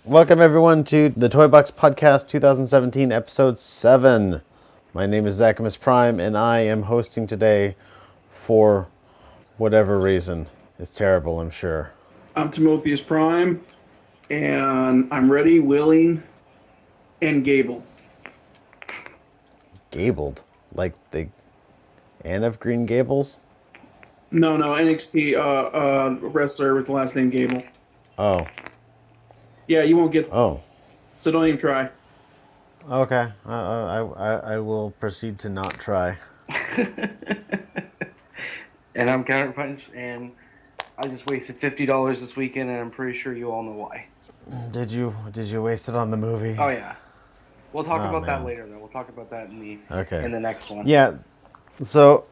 Welcome everyone to the Toybox Podcast 2017 Episode 7. My name is Zachamus Prime and I am hosting today for whatever reason. It's terrible, I'm sure. I'm Timotheus Prime, and I'm ready, willing, and Gable. Gabled? Like the Anne of Green Gables? No, NXT wrestler with the last name Gable. Oh. Yeah, you won't get. Oh. So don't even try. Okay. I will proceed to not try. And I'm Counterpunch, and I just wasted $50 this weekend, and I'm pretty sure you all know why. Did you waste it on the movie? Oh yeah, we'll talk about man. that later. Though we'll talk about that in the next one. Yeah. So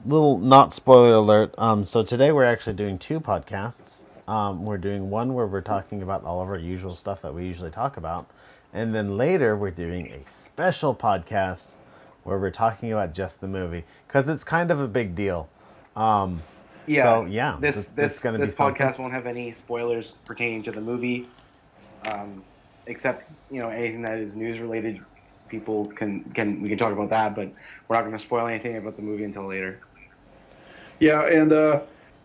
little not spoiler alert. So today we're actually doing two podcasts. We're doing one where we're talking about all of our usual stuff that we usually talk about, and then later we're doing a special podcast where we're talking about just the movie because it's kind of a big deal. Yeah. So yeah, This gonna be podcast won't have any spoilers pertaining to the movie, except anything that is news related. People we can talk about that, but we're not going to spoil anything about the movie until later. Yeah, and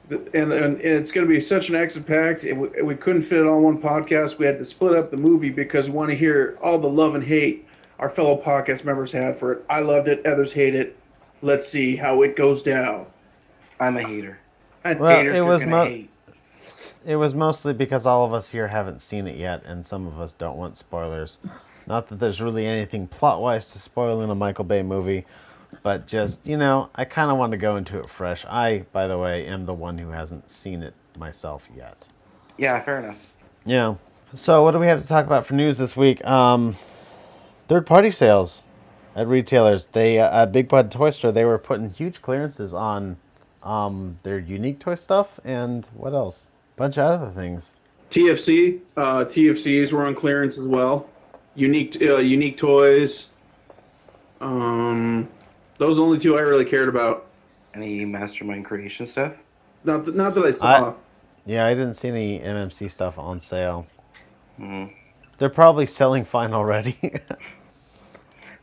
it's going to be such an action-packed. We couldn't fit it on one podcast. We had to split up the movie because we want to hear all the love and hate our fellow podcast members had for it. I loved it. Others hate it. Let's see how it goes down. I'm a hater. Well, it was mostly because all of us here haven't seen it yet, and some of us don't want spoilers. Not that there's really anything plot-wise to spoil in a Michael Bay movie, but just, I kind of want to go into it fresh. I, by the way, am the one who hasn't seen it myself yet. Yeah, fair enough. Yeah. So what do we have to talk about for news this week? Third-party sales at retailers. They, at Big Bud Toy Store, they were putting huge clearances on their unique toy stuff, and what else? Bunch of other things. TFCs were on clearance as well. Unique toys. Those are the only two I really cared about. Any Mastermind Creation stuff? Not that I saw. I didn't see any MMC stuff on sale. Mm. They're probably selling fine already.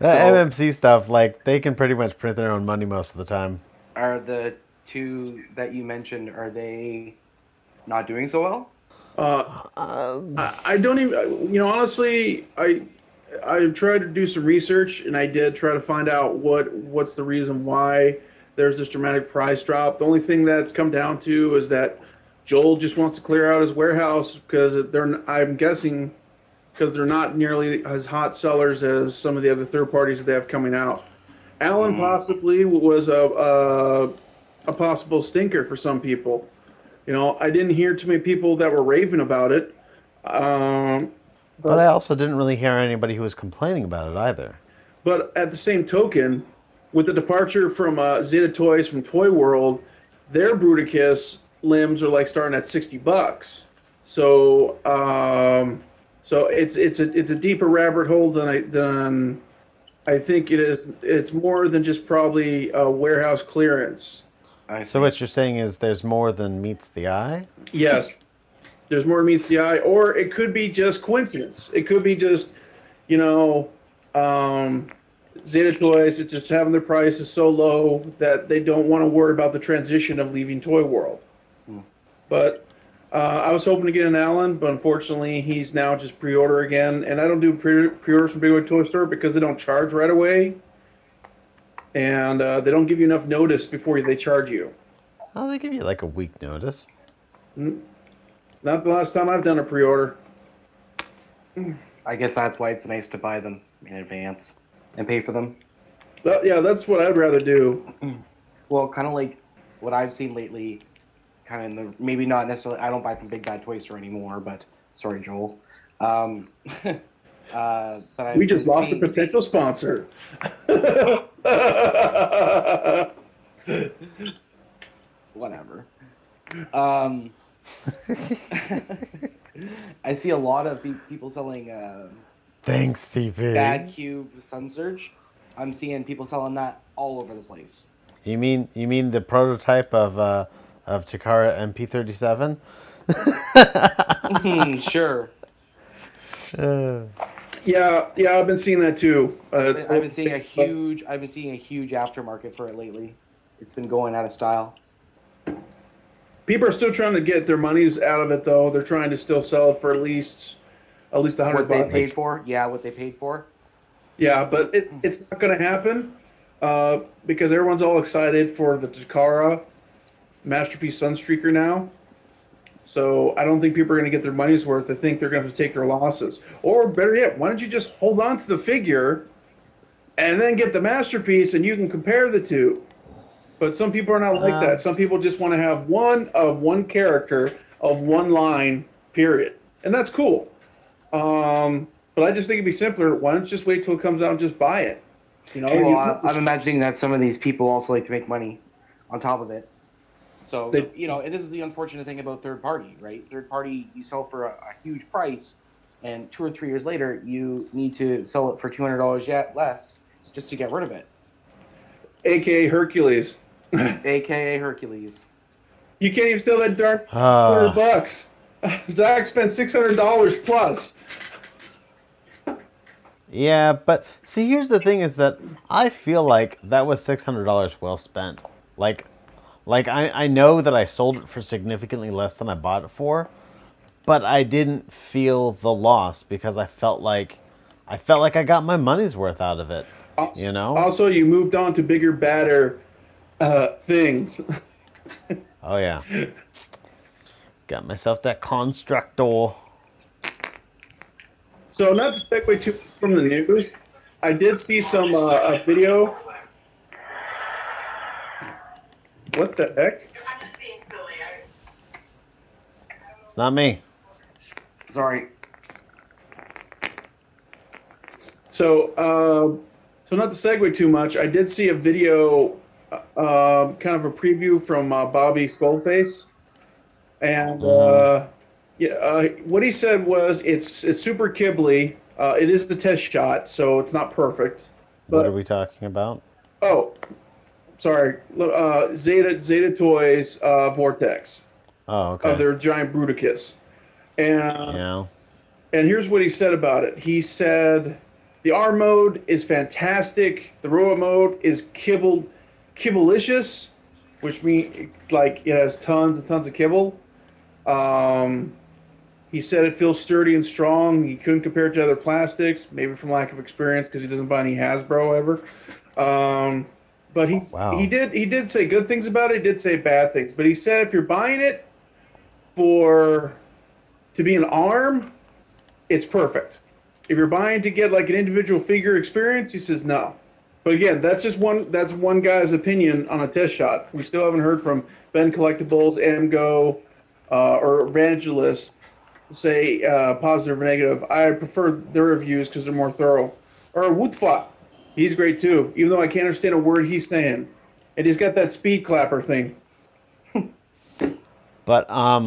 MMC stuff, they can pretty much print their own money most of the time. Are the two that you mentioned, are they not doing so well? I don't even, honestly, I tried to do some research, and I did try to find out what's the reason why there's this dramatic price drop. The only thing that's come down to is that Joel just wants to clear out his warehouse because I'm guessing, because they're not nearly as hot sellers as some of the other third parties that they have coming out. Alan possibly was a possible stinker for some people. I didn't hear too many people that were raving about it. But I also didn't really hear anybody who was complaining about it either. But at the same token, with the departure from Zeta Toys from Toy World, their Bruticus limbs are starting at $60. So it's a deeper rabbit hole than I think it is. It's more than just probably a warehouse clearance. So what you're saying is there's more than meets the eye? Yes. There's more than meets the eye. Or it could be just coincidence. It could be just, Zeta Toys, it's just having their prices so low that they don't want to worry about the transition of leaving Toy World. But I was hoping to get an Allen, but unfortunately he's now just pre-order again. And I don't do pre-orders from Big Big Toy Store because they don't charge right away. And they don't give you enough notice before they charge you. Oh, they give you a week notice. Not the last time I've done a pre-order. I guess that's why it's nice to buy them in advance and pay for them. Yeah, that's what I'd rather do. Well, kind of like what I've seen lately, kind of maybe not necessarily, I don't buy from Big Bad Toy Store anymore, but sorry, Joel. But we just lost a potential sponsor. Whatever. I see a lot of people selling Thanks, TP. Bad Cube Sun Surge. I'm seeing people selling that all over the place. You mean the prototype of Takara MP37? Sure. Yeah, I've been seeing that too. I've been seeing a huge aftermarket for it lately. It's been going out of style. People are still trying to get their monies out of it, though. They're trying to still sell it for at least $100. What they paid for? Yeah, what they paid for. Yeah, but it's not going to happen because everyone's all excited for the Takara Masterpiece Sunstreaker now. So I don't think people are going to get their money's worth. I think they're going to have to take their losses. Or better yet, why don't you just hold on to the figure and then get the Masterpiece and you can compare the two? But some people are not like that. Some people just want to have one character of one line, period. And that's cool. But I just think it'd be simpler. Why don't you just wait till it comes out and just buy it? Well, I'm imagining that some of these people also like to make money on top of it. So, and this is the unfortunate thing about third party, right? Third party, you sell for a huge price, and 2 or 3 years later, you need to sell it for $200 yet less just to get rid of it. AKA Hercules. AKA Hercules. You can't even sell that darn $200. Zach spent $600 plus. Yeah, but see, here's the thing: is that I feel like that was $600 well spent. Like I know that I sold it for significantly less than I bought it for, but I didn't feel the loss because I felt like I got my money's worth out of it. Also, you moved on to bigger, badder things. Oh yeah. Got myself that Constructor. So not to segue too much from the news, I did see some video. What the heck? It's not me. Sorry. So not to segue too much, I did see a video, kind of a preview from Bobby Skullface, and what he said was it's super kibbly. It is the test shot, so it's not perfect. But, what are we talking about? Oh, sorry. Zeta Toys Vortex. Oh, okay. Of their giant Bruticus. And here's what he said about it. He said the R mode is fantastic. The robot mode is kibblelicious, which means like it has tons and tons of kibble. He said it feels sturdy and strong. He couldn't compare it to other plastics, maybe from lack of experience because he doesn't buy any Hasbro ever. But he did say good things about it. He did say bad things. But he said if you're buying it to be an arm, it's perfect. If you're buying to get like an individual figure experience, he says no. But again, that's one guy's opinion on a test shot. We still haven't heard from Ben Collectibles, MGO, or Evangelist say positive or negative. I prefer their reviews because they're more thorough. Or Wootfa, he's great too, even though I can't understand a word he's saying. And he's got that speed clapper thing. But I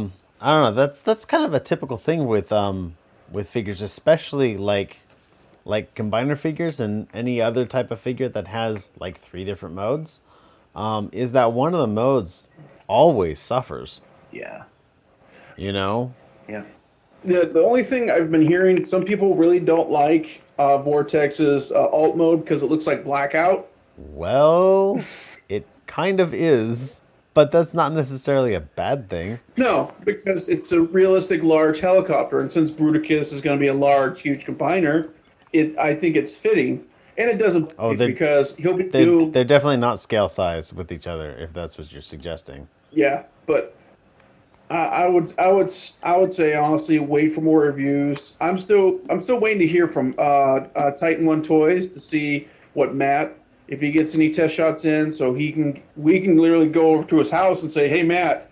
don't know. That's kind of a typical thing with figures, especially like combiner figures and any other type of figure that has like 3 different modes. Is that one of the modes always suffers? Yeah. Yeah. The only thing I've been hearing, some people really don't like Vortex's alt mode because it looks like Blackout. Well, it kind of is, but that's not necessarily a bad thing. No, because it's a realistic large helicopter, and since Bruticus is going to be a large, huge combiner, I think it's fitting, and it doesn't because he'll be. They're definitely not scale size with each other, if that's what you're suggesting. Yeah, but I would say honestly, wait for more reviews. I'm still waiting to hear from Titan One Toys to see what Matt, if he gets any test shots in, so we can literally go over to his house and say, hey Matt,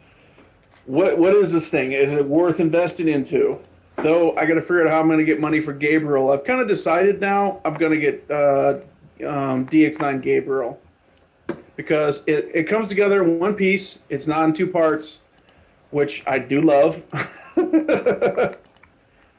what is this thing? Is it worth investing into? Though I got to figure out how I'm going to get money for Gabriel. I've kind of decided now I'm going to get DX9 Gabriel because it comes together in one piece. It's not in 2 parts, which I do love.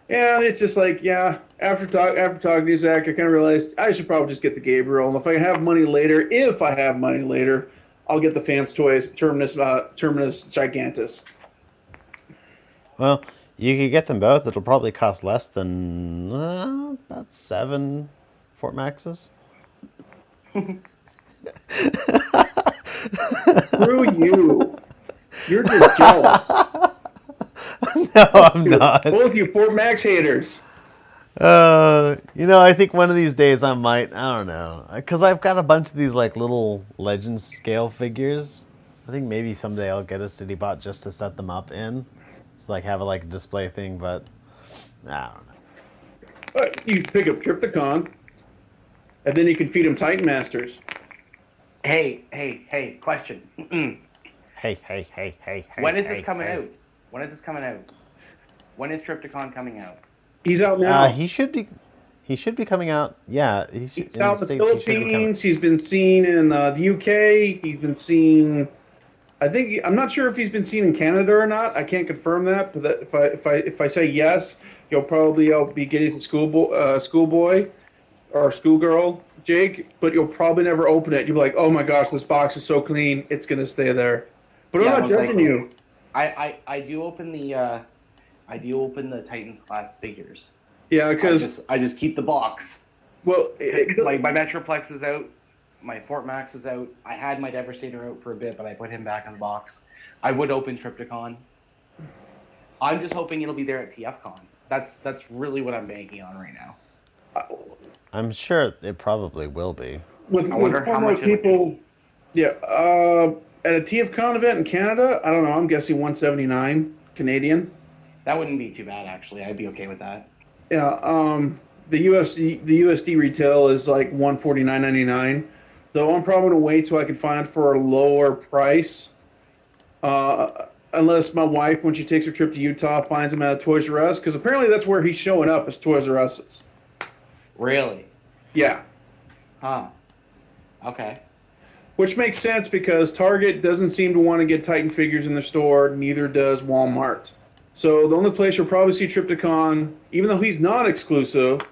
And it's just like, yeah, after talking to Zach, I kind of realized I should probably just get the Gabriel. And if I have money later, I'll get the Fans Toys Terminus Gigantus. Well, You could get them both. It'll probably cost less than about 7 Fort Maxes. Screw you. You're just jealous. No, I'm not. Both you Fort Max haters. I think one of these days I might. I don't know, because I've got a bunch of these like little Legends scale figures. I think maybe someday I'll get a City Bot just to set them up in, so like have a like display thing. But I don't know. You pick up Trypticon, and then you can feed them Titan Masters. Hey, question. Hey. When is this coming out? When is Trypticon coming out? He's out now. He should be coming out. Yeah, he's out in the Philippines. He's been seen in the UK. He's been seen. I'm not sure if he's been seen in Canada or not. I can't confirm that. But if I say yes, you'll probably be getting a schoolboy or schoolgirl, Jake. But you'll probably never open it. You'll be like, oh my gosh, this box is so clean. It's gonna stay there. But I'm not judging you. I do open the Titans class figures. Yeah, because I just keep the box. Well, my Metroplex is out. My Fort Max is out. I had my Devastator out for a bit, but I put him back in the box. I would open Trypticon. I'm just hoping it'll be there at TFCon. That's really what I'm banking on right now. I'm sure it probably will be. I wonder how much people. Yeah, at a TFCon event in Canada, I don't know. I'm guessing 179 Canadian. That wouldn't be too bad, actually. I'd be okay with that. Yeah. The USD retail is like $149.99. Though I'm probably gonna wait till I can find it for a lower price. Unless my wife, when she takes her trip to Utah, finds him at a Toys R Us, because apparently that's where he's showing up, is Toys R Us's. Really? Yeah. Huh. Okay. Which makes sense because Target doesn't seem to want to get Titan figures in their store, neither does Walmart. So the only place you'll probably see Trypticon, even though he's not exclusive,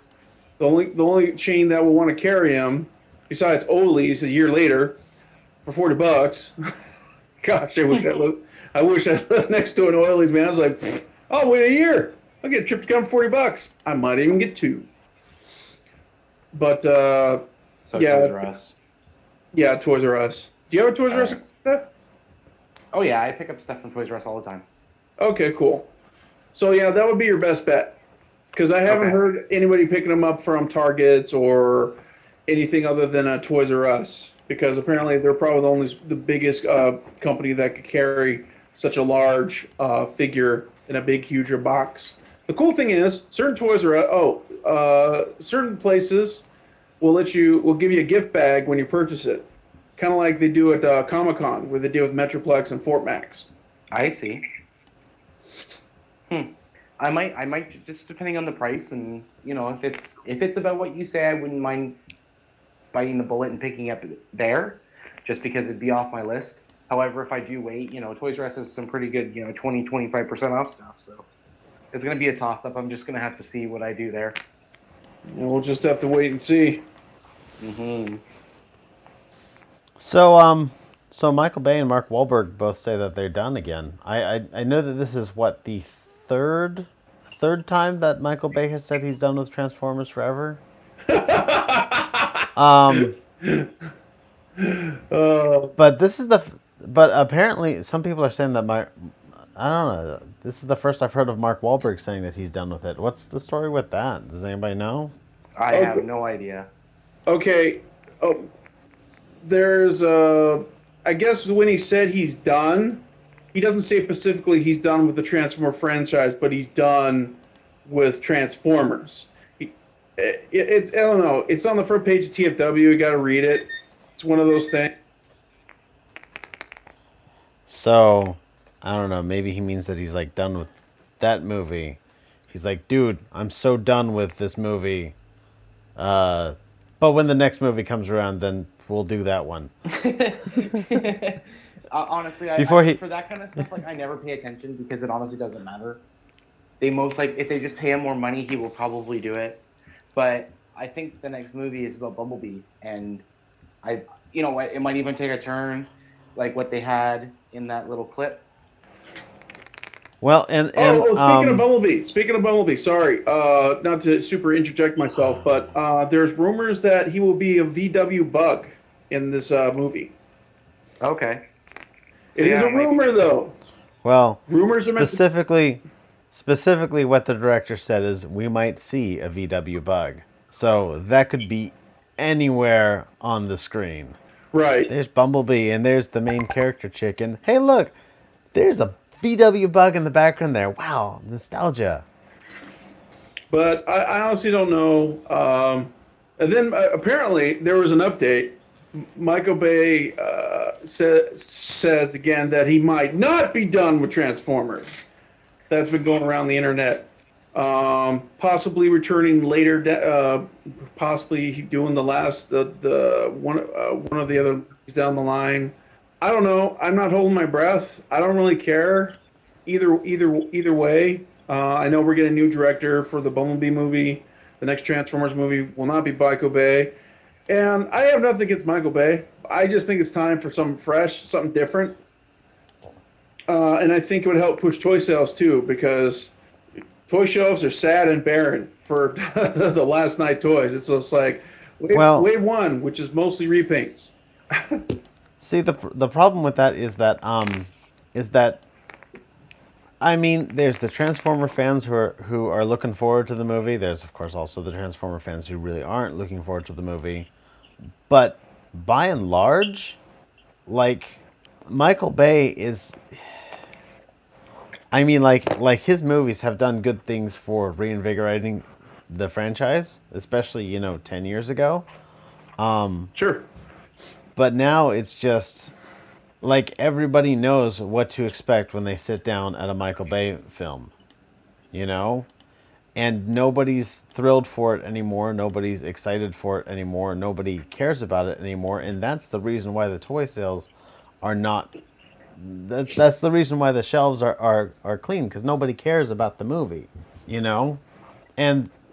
the only chain that will want to carry him, besides Ollie's a year later, for $40. Gosh, I wish I lived next to an Ollie's, man. I was like, oh, wait a year. I'll get a Trypticon for $40. I might even get 2. But so yeah, Toys R Us. Yeah, Toys R Us. Do you have a Toys R Us stuff? Oh yeah, I pick up stuff from Toys R Us all the time. Okay, cool. So yeah, that would be your best bet, because I haven't heard anybody picking them up from Targets or anything other than a Toys R Us, because apparently they're probably the biggest company that could carry such a large figure in a big, huge box. The cool thing is, certain Toys R Us, certain places will give you a gift bag when you purchase it, kind of like they do at Comic-Con, where they deal with Metroplex and Fort Max. I see. I might just depending on the price, and if it's about what you say, I wouldn't mind biting the bullet and picking up there, just because it'd be off my list. However, if I do wait, Toys R Us has some pretty good 20-25% off stuff, so it's gonna be a toss up. I'm just gonna have to see what I do there. And we'll just have to wait and see. Mm-hmm. So Michael Bay and Mark Wahlberg both say that they're done again. I know that this is the third time that Michael Bay has said he's done with Transformers Forever. But apparently some people are saying that I don't know. This is the first I've heard of Mark Wahlberg saying that he's done with it. What's the story with that? Does anybody know? I have no idea. Okay. Oh, there's I guess when he said he's done, he doesn't say specifically he's done with the Transformer franchise, but he's done with Transformers. It's I don't know. It's on the front page of TFW. You got to read it. It's one of those things. So, I don't know. Maybe he means that he's like done with that movie. He's like, dude, I'm so done with this movie. But when the next movie comes around, then we'll do that one. Honestly, for that kind of stuff, like I never pay attention because it honestly doesn't matter. If they just pay him more money, he will probably do it. But I think the next movie is about Bumblebee, and it might even take a turn, like what they had in that little clip. Well, Speaking of Bumblebee, sorry, not to super interject myself, but there's rumors that he will be a VW bug in this movie. Okay. It is a rumor, though. Well, rumors specifically what the director said is we might see a VW bug. So that could be anywhere on the screen. Right. There's Bumblebee and there's the main character chicken. Hey, look, there's a VW bug in the background there. Wow, nostalgia. But I honestly don't know. And then apparently there was an update. Michael Bay says again that he might not be done with Transformers. That's been going around the internet. Possibly returning later. Possibly doing the last one of the other down the line. I don't know. I'm not holding my breath. I don't really care. Either way. I know we're getting a new director for the Bumblebee movie. The next Transformers movie will not be Michael Bay. And I have nothing against Michael Bay. I just think it's time for something fresh, something different. And I think it would help push toy sales too, because toy shelves are sad and barren for the last night toys. It's just like wave one, which is mostly repaints. See, the problem with that is that I mean, there's the Transformer fans who are looking forward to the movie. There's, of course, also the Transformer fans who really aren't looking forward to the movie. But by and large, like, Michael Bay is... I mean, like his movies have done good things for reinvigorating the franchise, especially, 10 years ago. Sure. But now it's just... like, everybody knows what to expect when they sit down at a Michael Bay film, And nobody's thrilled for it anymore. Nobody's excited for it anymore. Nobody cares about it anymore. And that's the reason why the toy sales are not... That's the reason why the shelves are clean, because nobody cares about the movie, And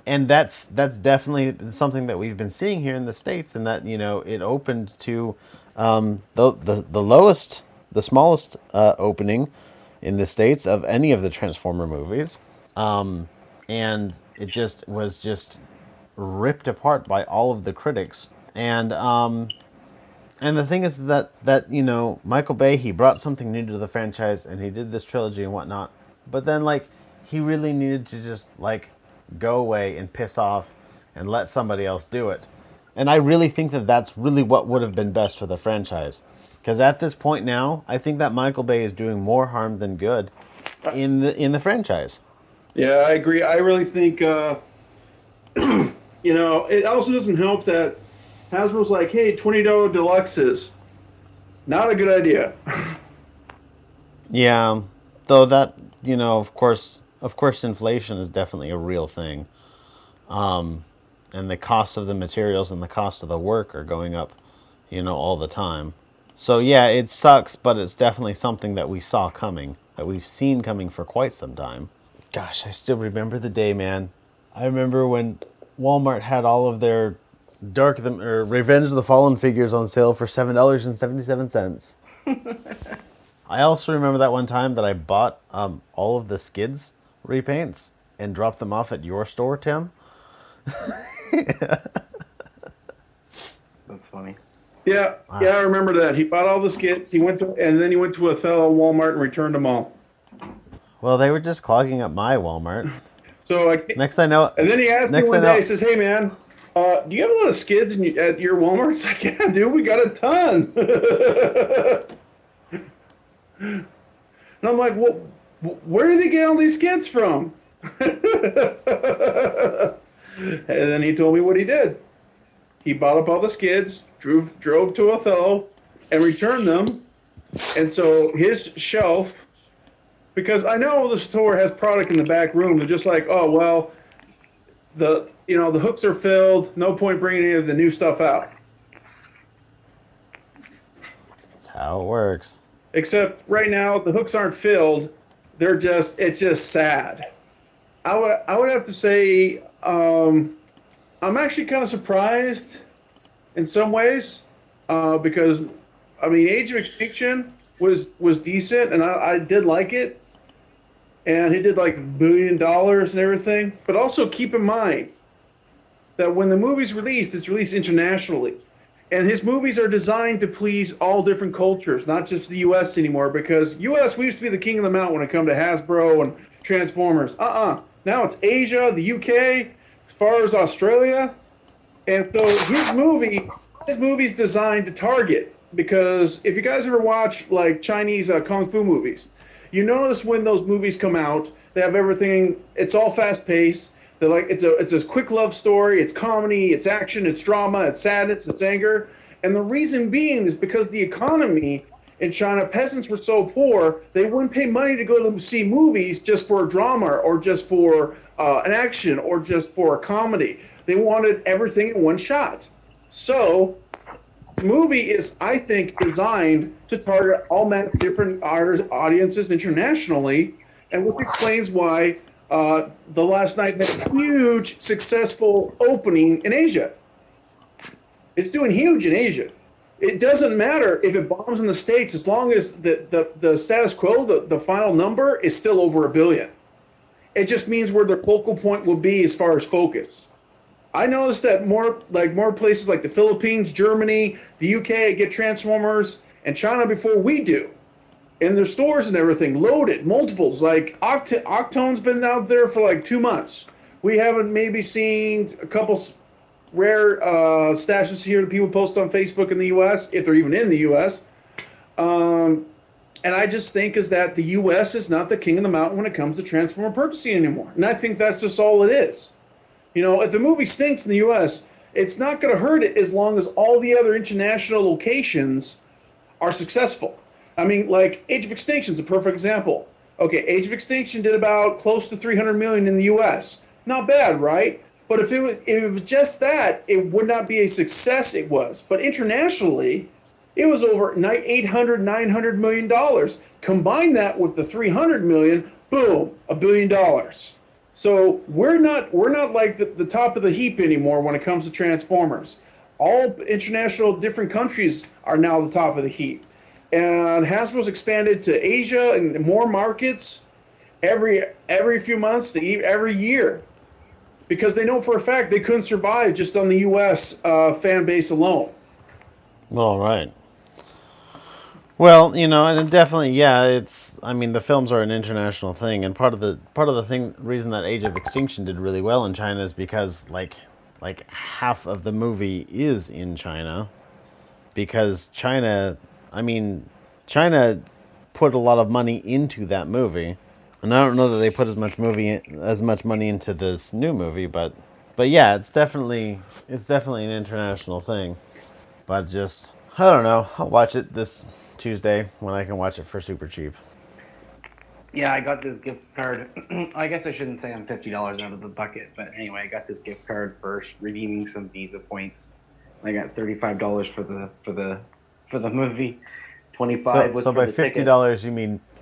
that's definitely something that we've been seeing here in the States, and that, it opened to... the smallest opening in the States of any of the Transformer movies, and it was just ripped apart by all of the critics. And the thing is that Michael Bay, he brought something new to the franchise, and he did this trilogy and whatnot. But then he really needed to just go away and piss off and let somebody else do it. And I really think that that's really what would have been best for the franchise. Because at this point now, I think that Michael Bay is doing more harm than good in the franchise. Yeah, I agree. I really think, it also doesn't help that Hasbro's like, hey, $20 deluxes. Not a good idea. Yeah, though that, of course, inflation is definitely a real thing. And the cost of the materials and the cost of the work are going up, all the time. So yeah, it sucks, but it's definitely something that we saw coming, that we've seen coming for quite some time. Gosh, I still remember the day, man. I remember when Walmart had all of their Revenge of the Fallen figures on sale for $7.77. I also remember that one time that I bought all of the Skids repaints and dropped them off at your store, Tim. That's funny. Yeah, I remember that. He bought all the skits. He went to Othello Walmart and returned them all. Well, they were just clogging up my Walmart. So next I know. And then he asked me one day. He says, "Hey, man, do you have a lot of skids at your Walmart?" It's like, "Yeah, dude, we got a ton." And I'm like, "Well, where do they get all these skids from?" And then he told me what he did. He bought up all the skids, drove to Othello, and returned them. And so his shelf, because I know the store has product in the back room, they're just like, oh well, the hooks are filled. No point bringing any of the new stuff out. That's how it works. Except right now the hooks aren't filled. It's just sad. I would have to say. I'm actually kind of surprised in some ways because, I mean, Age of Extinction was decent, and I did like it. and he did like $1 billion and everything. But also keep in mind that when the movie's released, it's released internationally. And his movies are designed to please all different cultures, not just the U.S. anymore. Because U.S. we used to be the king of the mountain when it comes to Hasbro and Transformers. Now it's Asia, the UK, as far as Australia, and so his movie's designed to target. Because if you guys ever watch like Chinese kung fu movies, you notice when those movies come out, they have everything. It's all fast paced. They're like it's a quick love story. It's comedy. It's action. It's drama. It's sadness. It's anger. And the reason being is because the economy in China, peasants were so poor they wouldn't pay money to go to see movies just for a drama or just for an action or just for a comedy. They wanted everything in one shot. So the movie is, I think, designed to target all different audiences internationally, and which explains why The Last Night had a huge, successful opening in Asia. It's doing huge in Asia. It doesn't matter if it bombs in the States as long as the status quo, the final number, is still over $1 billion. It just means where the focal point will be as far as focus. I noticed that more places like the Philippines, Germany, the UK get Transformers, and China before we do. In their stores and everything, loaded, multiples. Like Octone's been out there for like 2 months. We haven't maybe seen a couple rare stashes here that people post on Facebook in the U.S., if they're even in the U.S. And I just think is that the U.S. is not the king of the mountain when it comes to Transformer purchasing anymore. And I think that's just all it is. You know, if the movie stinks in the U.S., it's not going to hurt it as long as all the other international locations are successful. I mean, like Age of Extinction is a perfect example. Okay, Age of Extinction did about close to $300 million in the U.S. Not bad, right? But if it was just that, it would not be a success. It was, but internationally, it was over $900 million. Combine that with the $300 million, boom, $1 billion. So we're not like the top of the heap anymore when it comes to Transformers. All international different countries are now the top of the heap. And Hasbro's expanded to Asia and more markets every few months to every year, because they know for a fact they couldn't survive just on the U.S. Fan base alone. All right. Well, you know, and definitely, yeah. I mean, the films are an international thing, and part of the reason that Age of Extinction did really well in China is because like half of the movie is in China, because China put a lot of money into that movie, and I don't know that they put as much money into this new movie, but yeah, it's definitely an international thing. But just, I don't know, I'll watch it this Tuesday when I can watch it for super cheap. Yeah, I got this gift card. I guess I shouldn't say I'm $50 out of the bucket, but anyway, I got this gift card for redeeming some Visa points. I got $35 for the movie. 25 was so for by the $50 tickets.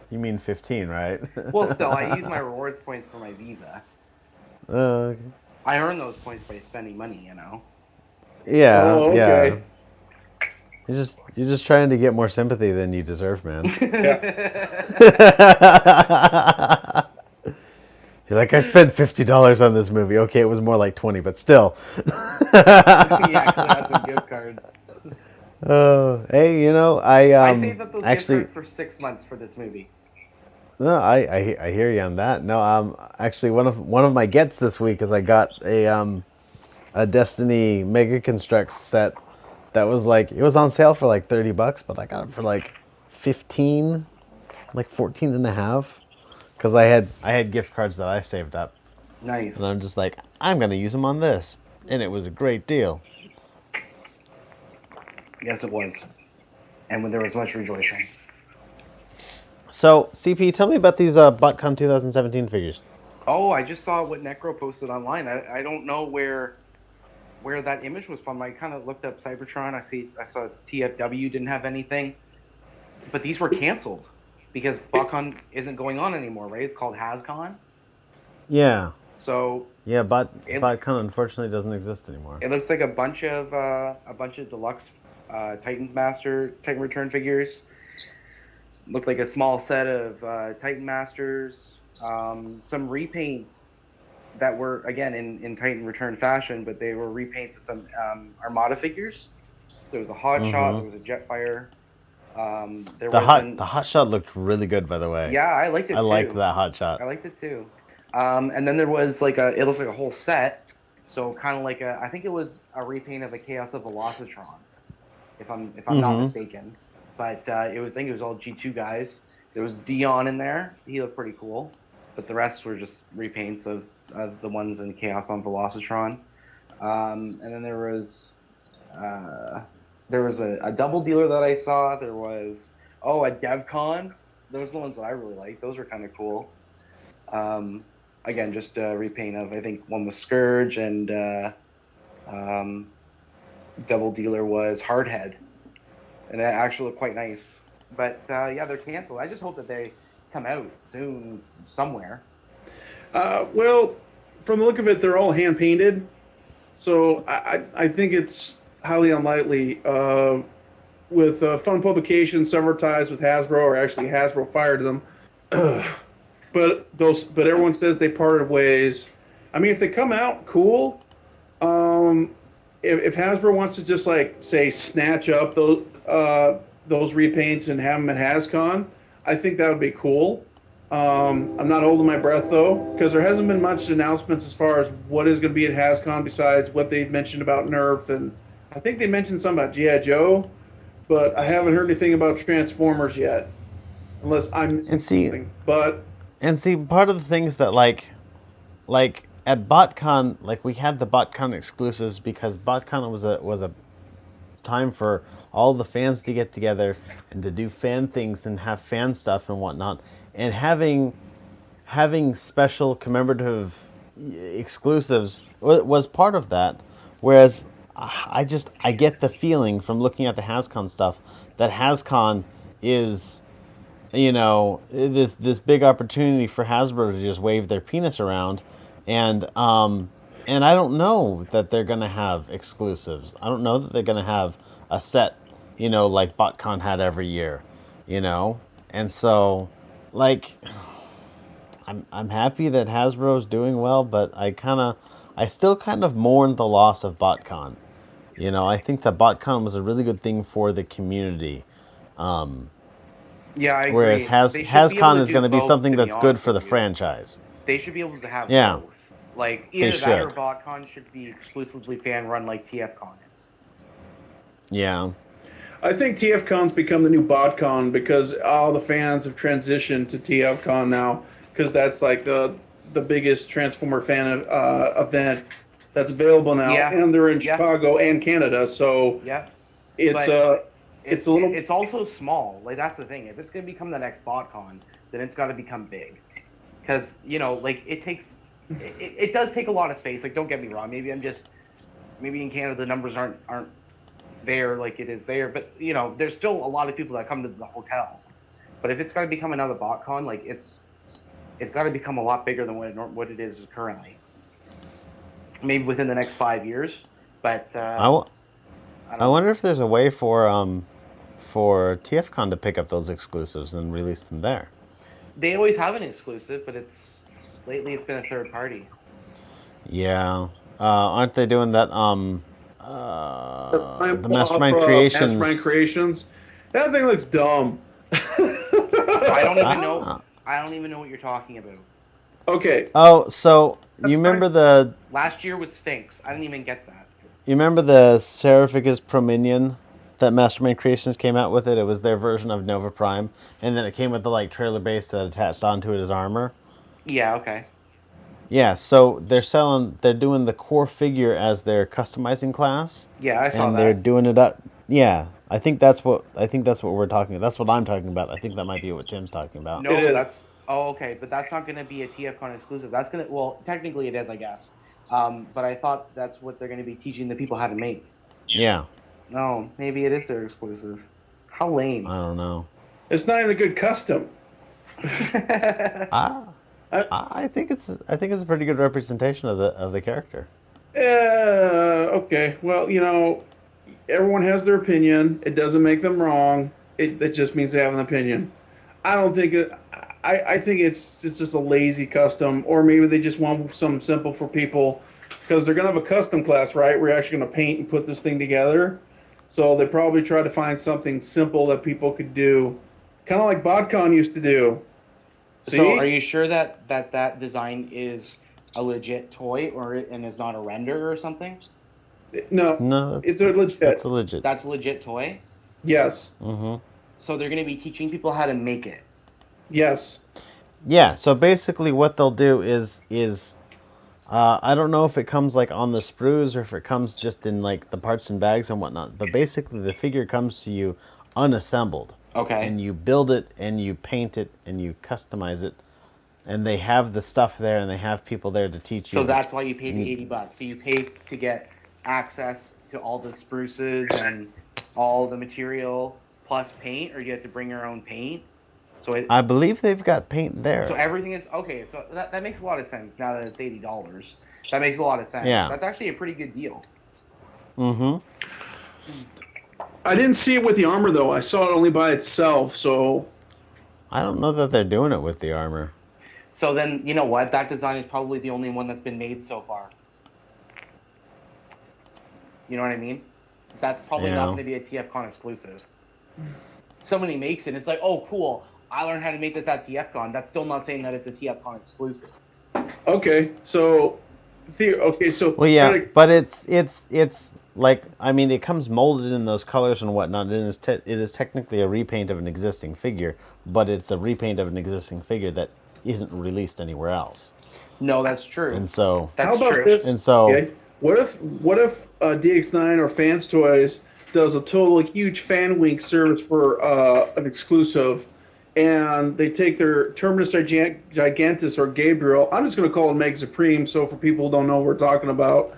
You mean 15, right? Well, still, I use my rewards points for my Visa. Okay. I earn those points by spending money, you know. Yeah, oh, okay. yeah. You're just trying to get more sympathy than you deserve, man. You're like, I spent $50 on this movie. Okay, it was more like 20, but still. Yeah, because I had some gift cards. Oh, hey, you know, I saved up those actually gift cards for 6 months for this movie. no, I hear you on that. No, actually one of my gets this week is I got a Destiny Mega Construct set that was like, it was on sale for like $30, but I got it for like 15, like 14 and a half, because I had gift cards that I saved up, Nice. and I'm just like, I'm gonna use them on this, and it was a great deal. Yes, it was. And when there was much rejoicing. So, CP, tell me about these BotCon 2017 figures. Oh, I just saw what Necro posted online. I don't know where that image was from. I kind of looked up Cybertron. I saw TFW didn't have anything, but these were canceled because BotCon isn't going on anymore, right? It's called HasCon. Yeah. So yeah, BotCon unfortunately doesn't exist anymore. It looks like a bunch of deluxe Titan Return figures. Looked like a small set of Titan Masters, some repaints that were, again, in Titan Return fashion, but they were repaints of some Armada figures. There was a Hot Shot, there was a Jetfire. The hot shot looked really good, by the way. Yeah, I liked it too. I liked that hot shot. I liked it too. And then there was it looked like a whole set. So kind of like I think it was a repaint of a Chaos of Velocitron, if I'm not mistaken. But I think it was all G2 guys. There was Dion in there. He looked pretty cool. But the rest were just repaints of the ones in Chaos on Velocitron. And then there was a double dealer that I saw. There was a DevCon. Those are the ones that I really liked. Those were kind of cool. Again, just a repaint of, I think one was Scourge and double dealer was Hardhead, and that actually looked quite nice. But yeah, they're canceled. I just hope that they come out soon somewhere. Well, from the look of it, they're all hand painted, so I think it's highly unlikely. With Fun Publications, some are ties with Hasbro, or actually Hasbro fired them. But everyone says they parted ways. I mean, if they come out, cool. If Hasbro wants to just say snatch up those repaints and have them at HasCon, I think that would be cool. I'm not holding my breath though, because there hasn't been much announcements as far as what is going to be at HasCon besides what they've mentioned about Nerf, and I think they mentioned something about G.I. Joe, but I haven't heard anything about Transformers yet, unless I'm missing something. And see, part of the things that like at BotCon, we had the BotCon exclusives because BotCon was a time for all the fans to get together and to do fan things and have fan stuff and whatnot, and having special commemorative exclusives was part of that. Whereas I get the feeling from looking at the HasCon stuff that HasCon is, this big opportunity for Hasbro to just wave their penis around, and I don't know that they're gonna have exclusives. I don't know that they're gonna have a set, like BotCon had every year, and so, I'm happy that Hasbro's doing well, but I still kind of mourn the loss of BotCon. I think that BotCon was a really good thing for the community. Yeah, I agree. Whereas HasCon is going to be something that's good for the franchise. They should be able to have both. Either that or BotCon should be exclusively fan run like TFCon is. Yeah. I think TFCon's become the new BotCon because all the fans have transitioned to TFCon now, because that's the biggest Transformer fan event that's available now, and they're in Chicago and Canada, so it's also small. That's the thing. If it's going to become the next BotCon, then it's got to become big, because it does take a lot of space. Don't get me wrong. Maybe in Canada the numbers aren't there like it is there, but there's still a lot of people that come to the hotel. But if it's got to become another BotCon, it's got to become a lot bigger than what it is currently. Maybe within the next 5 years, but I wonder if there's a way for TFCon to pick up those exclusives and release them there. They always have an exclusive, but lately it's been a third party. Yeah, aren't they doing that? The Mastermind Creations. Mastermind Creations. That thing looks dumb. I don't even know what you're talking about. Okay. Oh, so you remember last year was Sphinx. I didn't even get that. You remember the Seraphicus Prominion that Mastermind Creations came out with? It was their version of Nova Prime, and then it came with the trailer base that attached onto it as armor. Yeah. Okay. Yeah. So they're doing the core figure as their customizing class. Yeah, I saw that. And they're doing it up. Yeah. I think that's what we're talking about. That's what I'm talking about. I think that might be what Tim's talking about. No, that's. Oh, okay, but that's not going to be a TFCon exclusive. That's going to, well, technically it is, I guess. But I thought that's what they're going to be teaching the people how to make. Yeah. No, maybe it is their exclusive. How lame. I don't know. It's not even a good custom. I think it's a pretty good representation of the character. Okay. Well, everyone has their opinion. It doesn't make them wrong. It just means they have an opinion. I don't think I think it's just a lazy custom, or maybe they just want something simple for people because they're gonna have a custom class, right? We're actually gonna paint and put this thing together. So they probably try to find something simple that people could do, kind of like BotCon used to do. So, are See? you sure that design is a legit toy, and is not a render or something? No, No, it's a that's legit. a legit. That's a legit toy. Yes, Mm-hmm. So they're going to be teaching people how to make it. yes. Yeah. So basically, what they'll do is I don't know if it comes like on the sprues or if it comes just in like the parts and bags and whatnot. But basically, the figure comes to you unassembled, Okay. and you build it and you paint it and you customize it, and they have the stuff there and they have people there to teach you. So that's why you pay the Mm. $80. So you pay to get access to all the spruces and all the material plus paint, or you have to bring your own paint. I believe they've got paint there. So everything is okay. So that makes a lot of sense now that it's $80. That makes a lot of sense. Yeah. That's actually a pretty good deal. Mm-hmm. I didn't see it with the armor though. I saw it only by itself. So I don't know that they're doing it with the armor. So then, you know what? That design is probably the only one that's been made so far. You know what I mean? That's probably not going to be a TFCon exclusive. Somebody makes it, it's like, oh, cool. I learned how to make this at TFCon. That's still not saying that it's a TFCon exclusive. okay, so Well, yeah, but it's like, I mean, it comes molded in those colors and whatnot. And it is technically a repaint of an existing figure, but it's a repaint of an existing figure that isn't released anywhere else. No, that's true. And so that's how about true. this? And so, okay, what if DX9 or Fans Toys does a total huge fan wink service for an exclusive, and they take their Terminus Gigantus or Gabriel. I'm just going to call it Mega Supreme. So for people who don't know what we're talking about,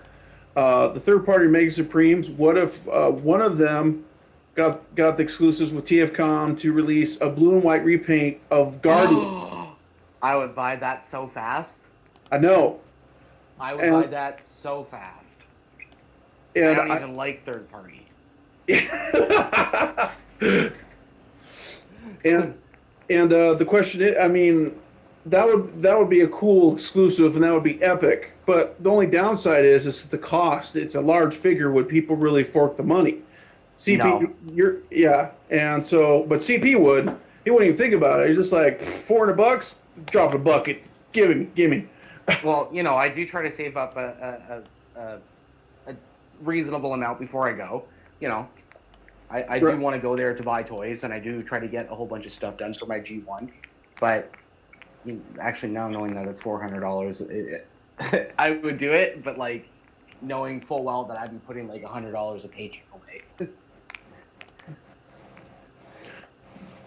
the third party Mega Supremes. What if one of them got the exclusives with TFCon to release a blue and white repaint of Guardian? I would buy that so fast. I know. I would buy that so fast. And I don't even like third party. and the question is, I mean, that would be a cool exclusive, and that would be epic. But the only downside is the cost. It's a large figure. Would people really fork the money? CP, no. And so, but CP would. He wouldn't even think about it. He's just like $400. Drop a bucket. Give me. Well, you know, I do try to save up a reasonable amount before I go. You know, I do want to go there to buy toys, and I do try to get a whole bunch of stuff done for my G1. But actually, now knowing that it's $400, I would do it. But like, knowing full well that I'd be putting like $100 a paycheck away.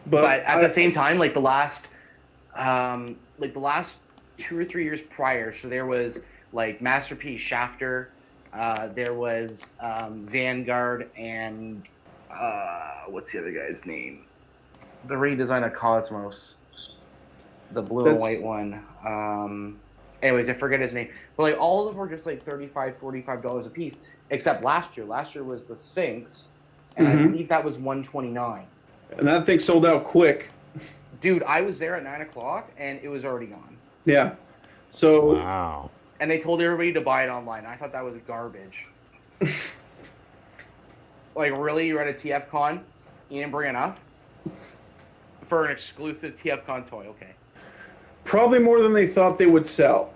But at the same time, like the last 2 or 3 years prior, so there was like Masterpiece Shafter, there was Vanguard, and what's the other guy's name? The redesign of Cosmos, the blue and white one. Anyways, I forget his name. But like all of them were just like $35, $45 a piece, except last year. Last year was the Sphinx, and I believe that was $129. And that thing sold out quick. Dude, I was there at 9 o'clock, and it was already gone. Yeah. So. Wow. And they told everybody to buy it online. I thought that was garbage. Like, really? You're at a TFCon? You didn't bring enough? For an exclusive TFCon toy, okay. Probably more than they thought they would sell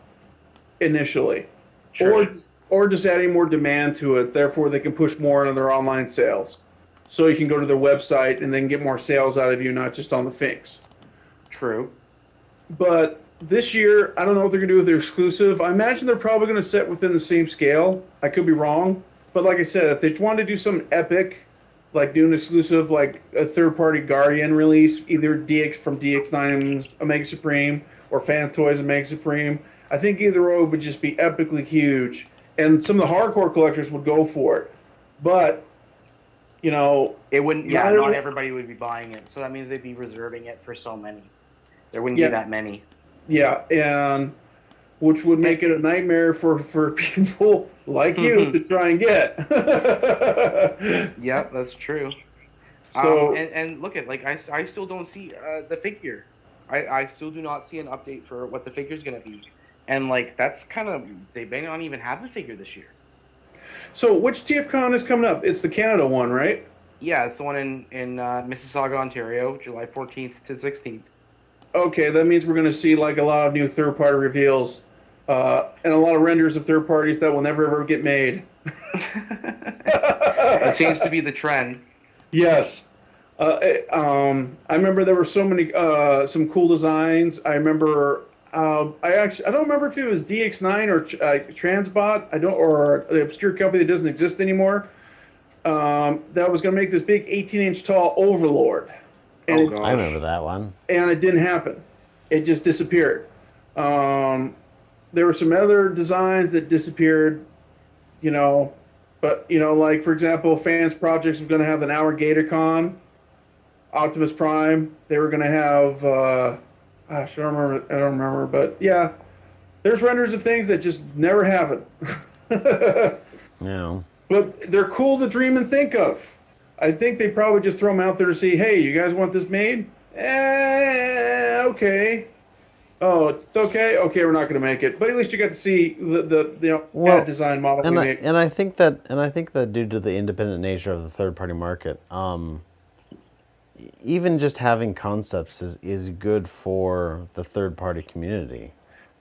initially. Sure. Or just adding more demand to it. Therefore, they can push more on their online sales. So you can go to their website and then get more sales out of you, not just on the Finks. True. But this year, I don't know what they're going to do with their exclusive. I imagine they're probably going to set within the same scale. I could be wrong. But like I said, if they want to do something epic, like do an exclusive, like a third-party Guardian release, either from DX9 Omega Supreme or Fan Toys Omega Supreme, I think either or would just be epically huge. And some of the hardcore collectors would go for it. But you know, it wouldn't. Yeah, not everybody would be buying it, so that means they'd be reserving it for so many. There wouldn't be that many. Yeah, and which would make it a nightmare for people like you to try and get. Yep, that's true. So and look at, like, I still don't see the figure. I still do not see an update for what the figure's going to be. And, like, that's kind of... They may not even have the figure this year. So, which TFCon is coming up? It's the Canada one, right? Yeah, it's the one in Mississauga, Ontario, July 14th to 16th. Okay, that means we're going to see, like, a lot of new third-party reveals. And a lot of renders of third parties that will never, ever get made. That seems to be the trend. Yes. I remember there were so many some cool designs. I remember I don't remember if it was DX9 or Transbot. Or an obscure company that doesn't exist anymore. That was going to make this big 18-inch tall Overlord. And I remember that one. And it didn't happen. It just disappeared. There were some other designs that disappeared, but like, for example, Fans Projects was going to have an Hour GatorCon. Optimus Prime. They were going to have, I don't remember, but yeah, there's renders of things that just never happen. Yeah. But they're cool to dream and think of. I think they probably just throw them out there to see, hey, you guys want this made? Okay. Oh, it's okay. Okay, we're not going to make it, but at least you got to see the design model we made. And I think that due to the independent nature of the third-party market, even just having concepts is good for the third-party community,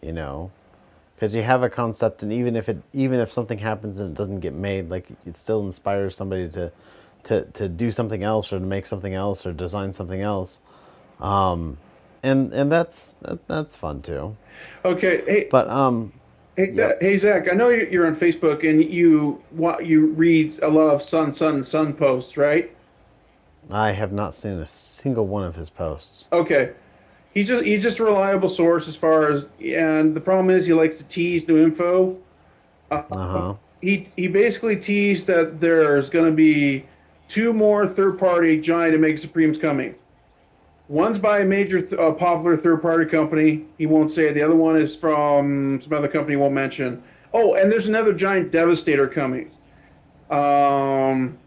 because you have a concept, and even if something happens and it doesn't get made, like, it still inspires somebody to do something else, or to make something else, or design something else, and that's fun too. Okay, hey, but hey Zach, I know you're on Facebook and you read a lot of Sun posts, right? I have not seen a single one of his posts. Okay. He's just a reliable source as far as, and the problem is he likes to tease new info. He basically teased that there's going to be 2 more third-party giant Omega Supremes coming. One's by a major popular third-party company. He won't say. The other one is from some other company he won't mention. Oh, and there's another giant Devastator coming. And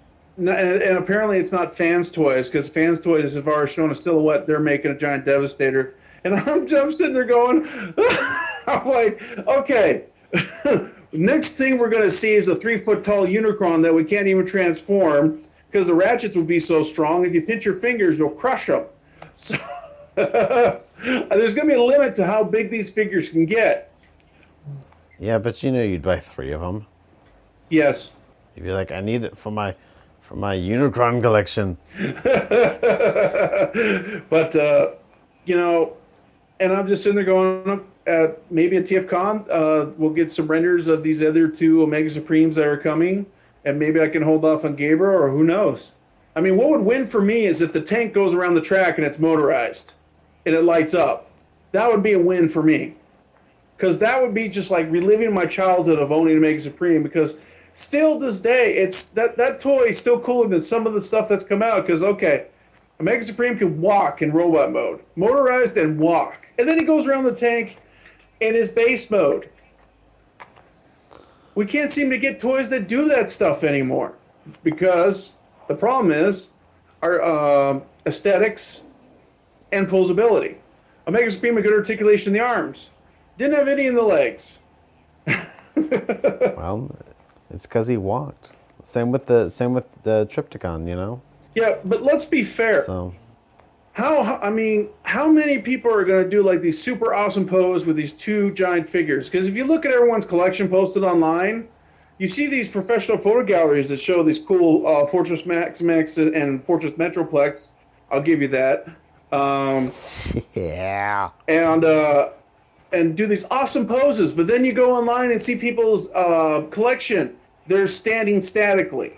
apparently it's not Fans Toys, because Fans Toys have already shown a silhouette. They're making a giant Devastator. And I'm sitting there going, I'm like, okay. Next thing we're going to see is a 3-foot-tall Unicron that we can't even transform, because the ratchets would be so strong, if you pinch your fingers, you'll crush them. So there's going to be a limit to how big these figures can get. Yeah, but you'd buy 3 of them. Yes. You'd be like, I need it for my Unicron collection. But and I'm just sitting there going, maybe at TFCon, we'll get some renders of these other 2 Omega Supremes that are coming, and maybe I can hold off on Gabriel, or who knows. I mean, what would win for me is if the tank goes around the track and it's motorized and it lights up. That would be a win for me, because that would be just like reliving my childhood of owning Omega Supreme, because still this day, it's that toy is still cooler than some of the stuff that's come out, because, okay, Omega Supreme can walk in robot mode, motorized and walk. And then he goes around the tank in his base mode. We can't seem to get toys that do that stuff anymore, because the problem is our aesthetics and posability. Omega Supreme had good articulation in the arms. Didn't have any in the legs. Well, it's because he walked. Same with the Triptychon, Yeah, but let's be fair. So, how many people are going to do like these super awesome pose with these 2 giant figures? Because if you look at everyone's collection posted online, you see these professional photo galleries that show these cool Fortress Maximus and Fortress Metroplex. I'll give you that. Yeah. And do these awesome poses, but then you go online and see people's collection. They're standing statically,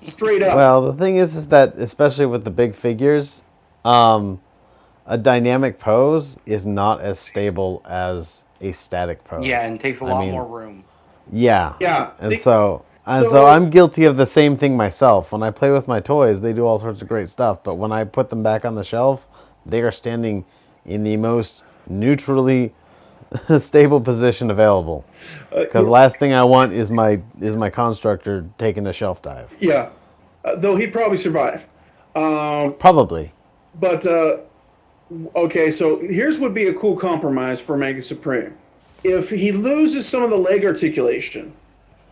straight up. Well, the thing is that, especially with the big figures, a dynamic pose is not as stable as a static pose. Yeah, and takes a lot more room. Yeah. Yeah. And so I'm guilty of the same thing myself. When I play with my toys, they do all sorts of great stuff, but when I put them back on the shelf, they are standing in the most neutrally stable position available. Because last thing I want is my constructor taking a shelf dive. Yeah, though he'd probably survive. Probably. But Okay, so here's would be a cool compromise for Mega Supreme. If he loses some of the leg articulation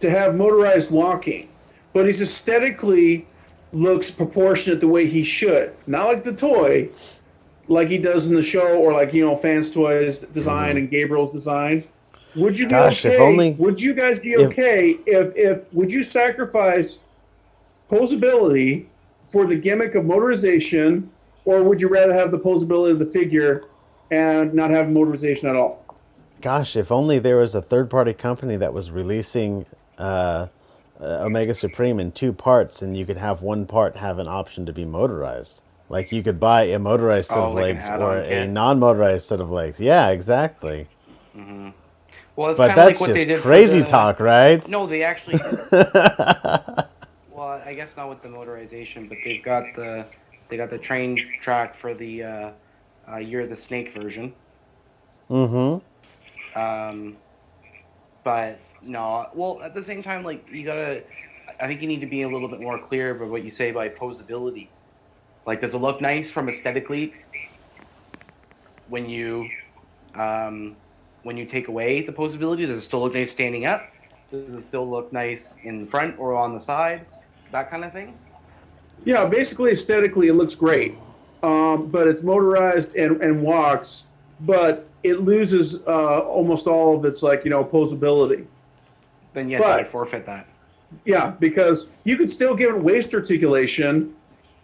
to have motorized walking, but he's aesthetically looks proportionate the way he should, not like the toy, like he does in the show, or like Fans Toys design and Gabriel's design. Would you be Gosh, okay? if only. Would you guys be okay if would you sacrifice posability for the gimmick of motorization, or would you rather have the posability of the figure and not have motorization at all? Gosh, if only there was a third-party company that was releasing Omega Supreme in two parts, and you could have one part have an option to be motorized. Like you could buy a motorized set of like legs or a kit. non-motorized set of legs. Yeah, exactly. Mm-hmm. Well, it's But kind of that's like what they just did crazy for the... talk, right? No, they actually. Well, I guess not with the motorization, but they got the train track for the Year of the Snake version. Mm-hmm. But no, well, at the same time, like I think you need to be a little bit more clear about what you say by posability. Like, does it look nice from aesthetically when you take away the posability? Does it still look nice standing up? Does it still look nice in front or on the side? That kind of thing? Yeah, basically aesthetically it looks great, but it's motorized and walks, but it loses almost all of its posability. Then yes, I'd forfeit that. Yeah, because you could still give him waist articulation.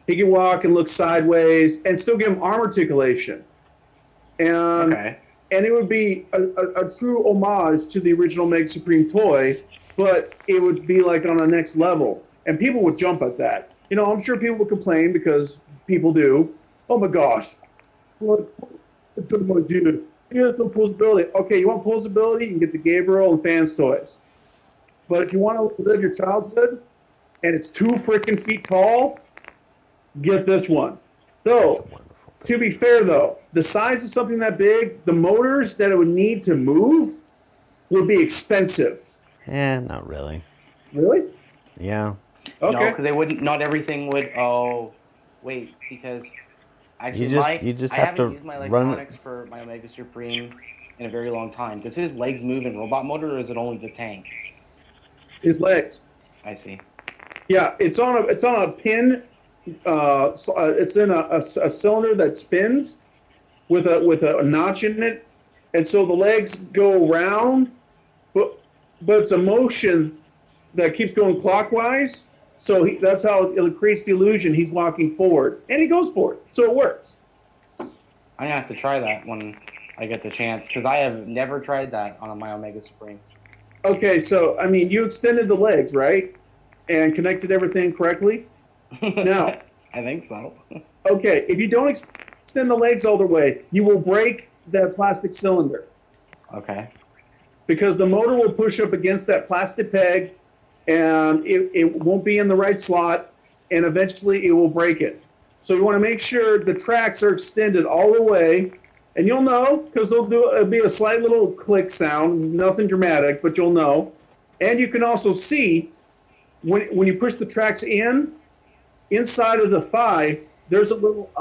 He can walk and look sideways, and still give him arm articulation. And it would be a true homage to the original Mega Supreme toy, but it would be like on a next level, and people would jump at that. I'm sure people would complain because people do. Oh my gosh, what does my dude? He has no posability. Okay, you want posability? You can get the Gabriel and Fans toys. But if you want to live your childhood, and it's 2 freaking feet tall, get this one. So, to be fair though, the size of something that big, the motors that it would need to move would be expensive. Not really. Really? Yeah. Okay. No, because they wouldn't. Not everything would. Oh, wait, because actually, you just I have haven't to used my run electronics for my Omega Supreme in a very long time. Does his legs move in robot mode, or is it only the tank? His legs. I see. Yeah, it's on a pin. It's in a cylinder that spins with a notch in it, and so the legs go around, but it's a motion that keeps going clockwise. So that's how it creates the illusion he's walking forward, and he goes forward, so it works. I'm gonna have to try that when I get the chance, because I have never tried that on my Omega Supreme. Okay, so I mean, you extended the legs, right, and connected everything correctly. Now, I think so. Okay, if you don't extend the legs all the way, you will break that plastic cylinder. Okay. Because the motor will push up against that plastic peg, and it won't be in the right slot, and eventually it will break it. So you want to make sure the tracks are extended all the way, and you'll know because it'll be a slight little click sound, nothing dramatic, but you'll know. And you can also see when you push the tracks inside of the thigh, there's a little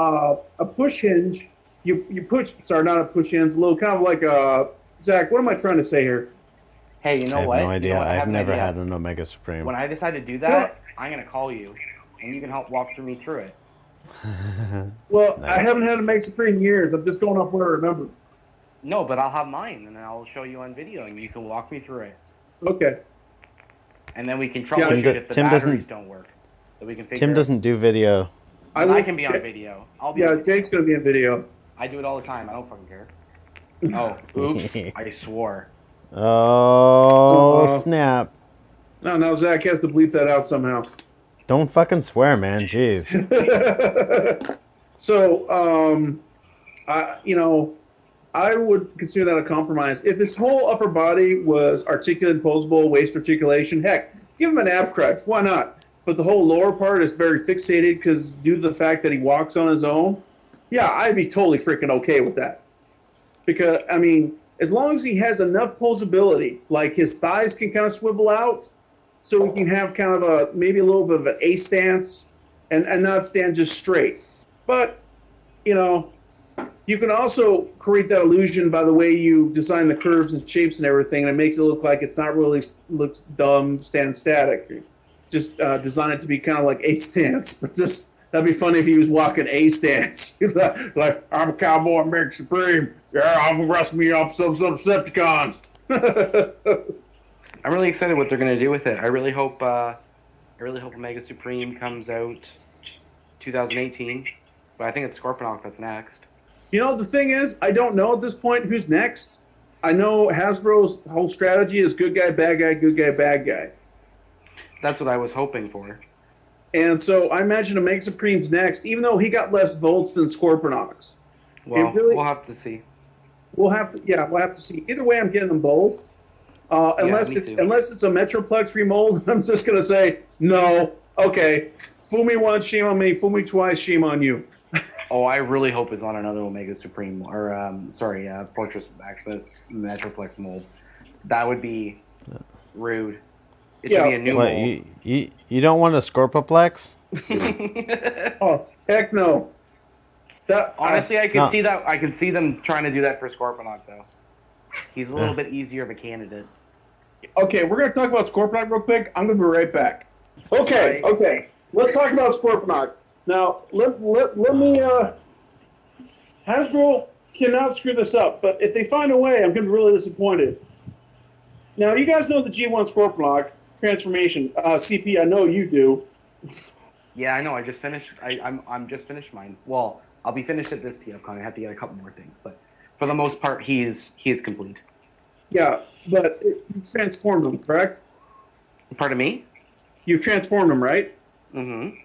a push hinge. You push, sorry, not a push hinge, a little kind of like a, Zach, what am I trying to say here? Hey, you know I have what? no idea. You know what? I've never had an Omega Supreme. When I decide to do that, I'm going to call you, and you can help walk me through it. Well, nice. I haven't had a Mega Supreme in years. I'm just going off what I remember. No, but I'll have mine, and I'll show you on video, and you can walk me through it. Okay. And then we can troubleshoot if the batteries don't work. So we can figure Tim doesn't do video. I can be on video. I'll be Jake's going to be in video. I do it all the time. I don't fucking care. Oh, oops. I swore. Oh, snap. No, now Zach has to bleep that out somehow. Don't fucking swear, man. Jeez. So, I would consider that a compromise. If his whole upper body was articulate, posable, waist articulation, heck, give him an ab crux. Why not? But the whole lower part is very fixated because due to the fact that he walks on his own, yeah, I'd be totally freaking okay with that. Because, I mean, as long as he has enough posability, like his thighs can kind of swivel out, so we can have kind of maybe a little bit of an A stance and not stand just straight. But, You can also create that illusion by the way you design the curves and shapes and everything, and it makes it look like it's not really looks dumb, stand static. Just design it to be kind of like A stance, but just that'd be funny if he was walking A stance, like I'm a cowboy, American Supreme. Yeah, I'm gonna wrestle me off some Decepticons. I'm really excited what they're gonna do with it. I really hope Omega Supreme comes out 2018, but I think it's Scorponok that's next. You know, the thing is, I don't know at this point who's next. I know Hasbro's whole strategy is good guy, bad guy, good guy, bad guy. That's what I was hoping for. And so I imagine Omega Supreme's next, even though he got less votes than Scorponok's. Well, really, we'll have to see. We'll have to see. Either way, I'm getting them both. Unless it's a Metroplex remold, I'm just gonna say no. Okay, fool me once, shame on me. Fool me twice, shame on you. Oh, I really hope it's on another Omega Supreme or Fortress Maximus Metroplex mold. That would be rude. It should be a new mold. You don't want a Scorpoplex? Oh, heck no. Honestly, I can see that. I can see them trying to do that for Scorponok though. He's a little bit easier of a candidate. Okay, we're going to talk about Scorponok real quick. I'm going to be right back. Okay. Let's talk about Scorponok. Now, let me, Hasbro cannot screw this up, but if they find a way, I'm going to be really disappointed. Now, you guys know the G1 Scorponok transformation. CP, I know you do. Yeah, I know. I just finished. I'm just finished mine. Well, I'll be finished at this TFCon. I have to get a couple more things, but for the most part, he is complete. Yeah, but you transformed him, correct? Pardon me? You transformed him, right? Mm-hmm.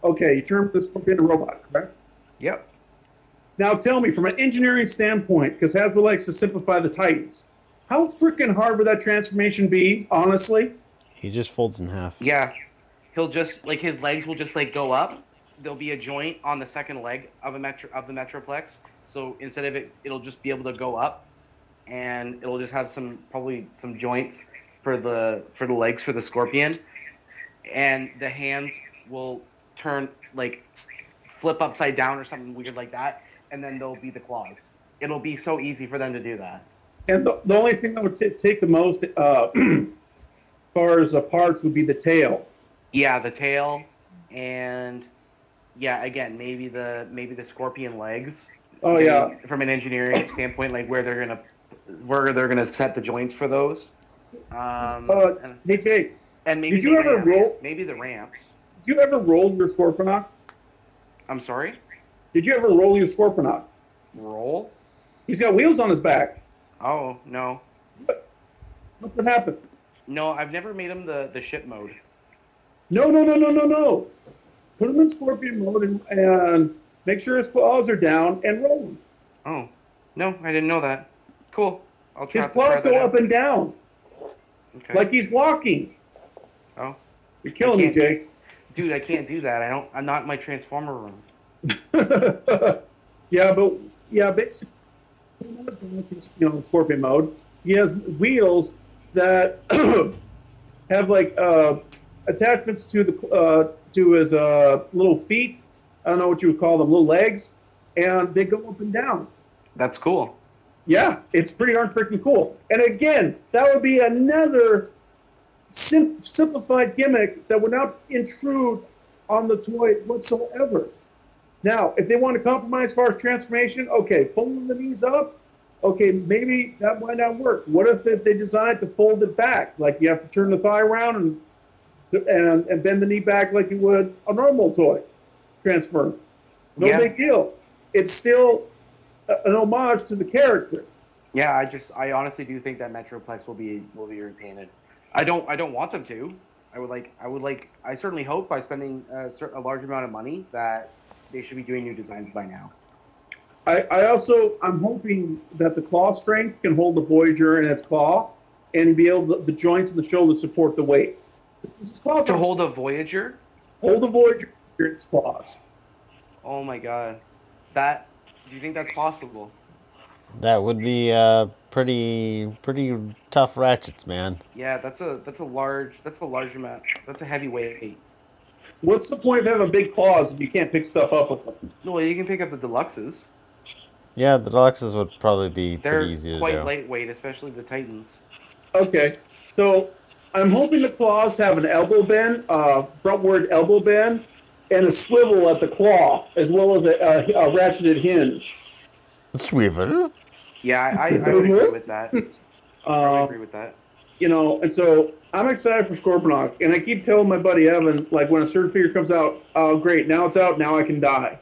Okay, you turned this into a robot, correct? Yep. Now tell me, from an engineering standpoint, because Hasbro likes to simplify the Titans, how freaking hard would that transformation be, honestly? He just folds in half. Yeah. He'll just, his legs will just, go up. There'll be a joint on the second leg of the Metroplex. So instead of it'll just be able to go up, and it'll just have probably some joints for the legs for the Scorpion, and the hands will turn flip upside down or something weird like that, and then there'll be the claws. It'll be so easy for them to do that. And the only thing that would take the most as far as parts would be the tail. Yeah, the tail, and again maybe the Scorpion legs. Oh yeah. From an engineering standpoint, where they're gonna set the joints for those. Hey Jake. And maybe did you ever roll? Maybe the ramps. Did you ever roll your Scorponok? I'm sorry. Did you ever roll your Scorponok? Roll? He's got wheels on his back. Oh no. What happened? No, I've never made him the ship mode. No. Put him in Scorpion mode and make sure his claws are down and roll him. Oh, no, I didn't know that. Cool. I'll try. His claws go up and down. Okay. Like he's walking. Oh. You're killing me, Jake. Dude, I can't do that. I'm not in my Transformer room. Basically, Scorpion mode. He has wheels that have attachments to his little feet. I don't know what you would call them, little legs, and they go up and down. That's cool. Yeah, it's pretty darn freaking cool. And again, that would be another simplified gimmick that would not intrude on the toy whatsoever. Now, if they want to compromise as far as transformation, okay, pulling the knees up, okay, maybe that might not work. What if they decide to fold it back? Like you have to turn the thigh around and bend the knee back like you would a normal toy transfer. No big deal. It's still an homage to the character. Yeah, I honestly do think that Metroplex will be repainted. I don't want them to. I certainly hope by spending a large amount of money that they should be doing new designs by now. I'm hoping that the claw strength can hold the Voyager in its claw and be able the joints in the shoulder support the weight. To hold a Voyager? Hold the Voyager in its claws. Oh my god. Do you think that's possible? That would be pretty tough ratchets, man. Yeah, that's a large amount. That's a heavy weight. What's the point of having big claws if you can't pick stuff up with them? No, you can pick up the deluxes. Yeah, the deluxes would probably be They're pretty easy to quite do. lightweight, especially the Titans. Okay, so I'm hoping the claws have an elbow bend, frontward elbow bend, and a swivel at the claw, as well as a ratcheted hinge. Swivel. Yeah, I would agree with that. I would agree with that. You know, and so I'm excited for Scorponok, and I keep telling my buddy Evan, like when a certain figure comes out, oh great, now it's out, now I can die.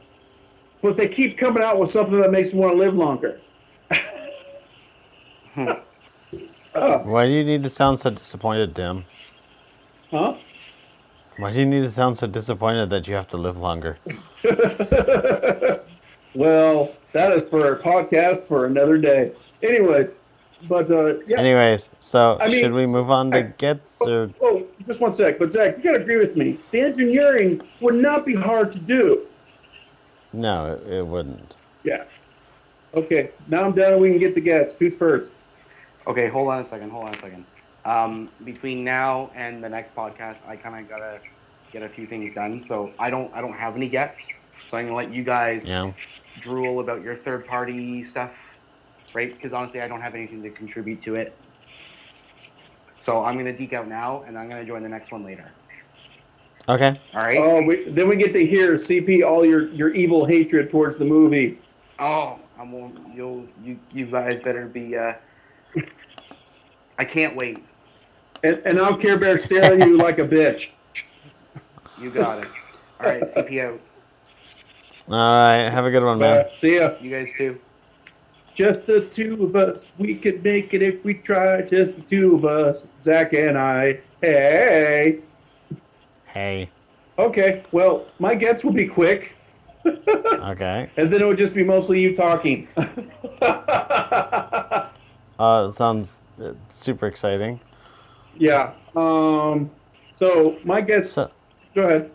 But they keep coming out with something that makes me want to live longer. Why do you need to sound so disappointed, Tim? Huh? Why do you need to sound so disappointed that you have to live longer? Well, that is for a podcast for another day. Anyways, but yeah. Anyways, so should we move on to gets or? Oh, just one sec. But Zach, you gotta agree with me. The engineering would not be hard to do. No, it wouldn't. Yeah. Okay, now I'm done. We can get the gets. Who's first? Okay, hold on a second. Between now and the next podcast, I kind of gotta get a few things done. So I don't have any gets. So I'm gonna let you guys drool about your third-party stuff, right? Because honestly, I don't have anything to contribute to it. So I'm gonna deke out now, and I'm gonna join the next one later. Okay. All right. Oh, then we get to hear CP all your evil hatred towards the movie. Oh, you guys better be. I can't wait. And I'll Care Bear stare at you like a bitch. You got it. All right, CP out. All right, have a good one, man. See ya. You guys too. Just the two of us. We could make it if we try. Just the two of us. Zach and I. Hey. Hey. Okay, well, my gets will be quick. Okay. And then it would just be mostly you talking. It sounds super exciting. Yeah. So my gets. Go ahead.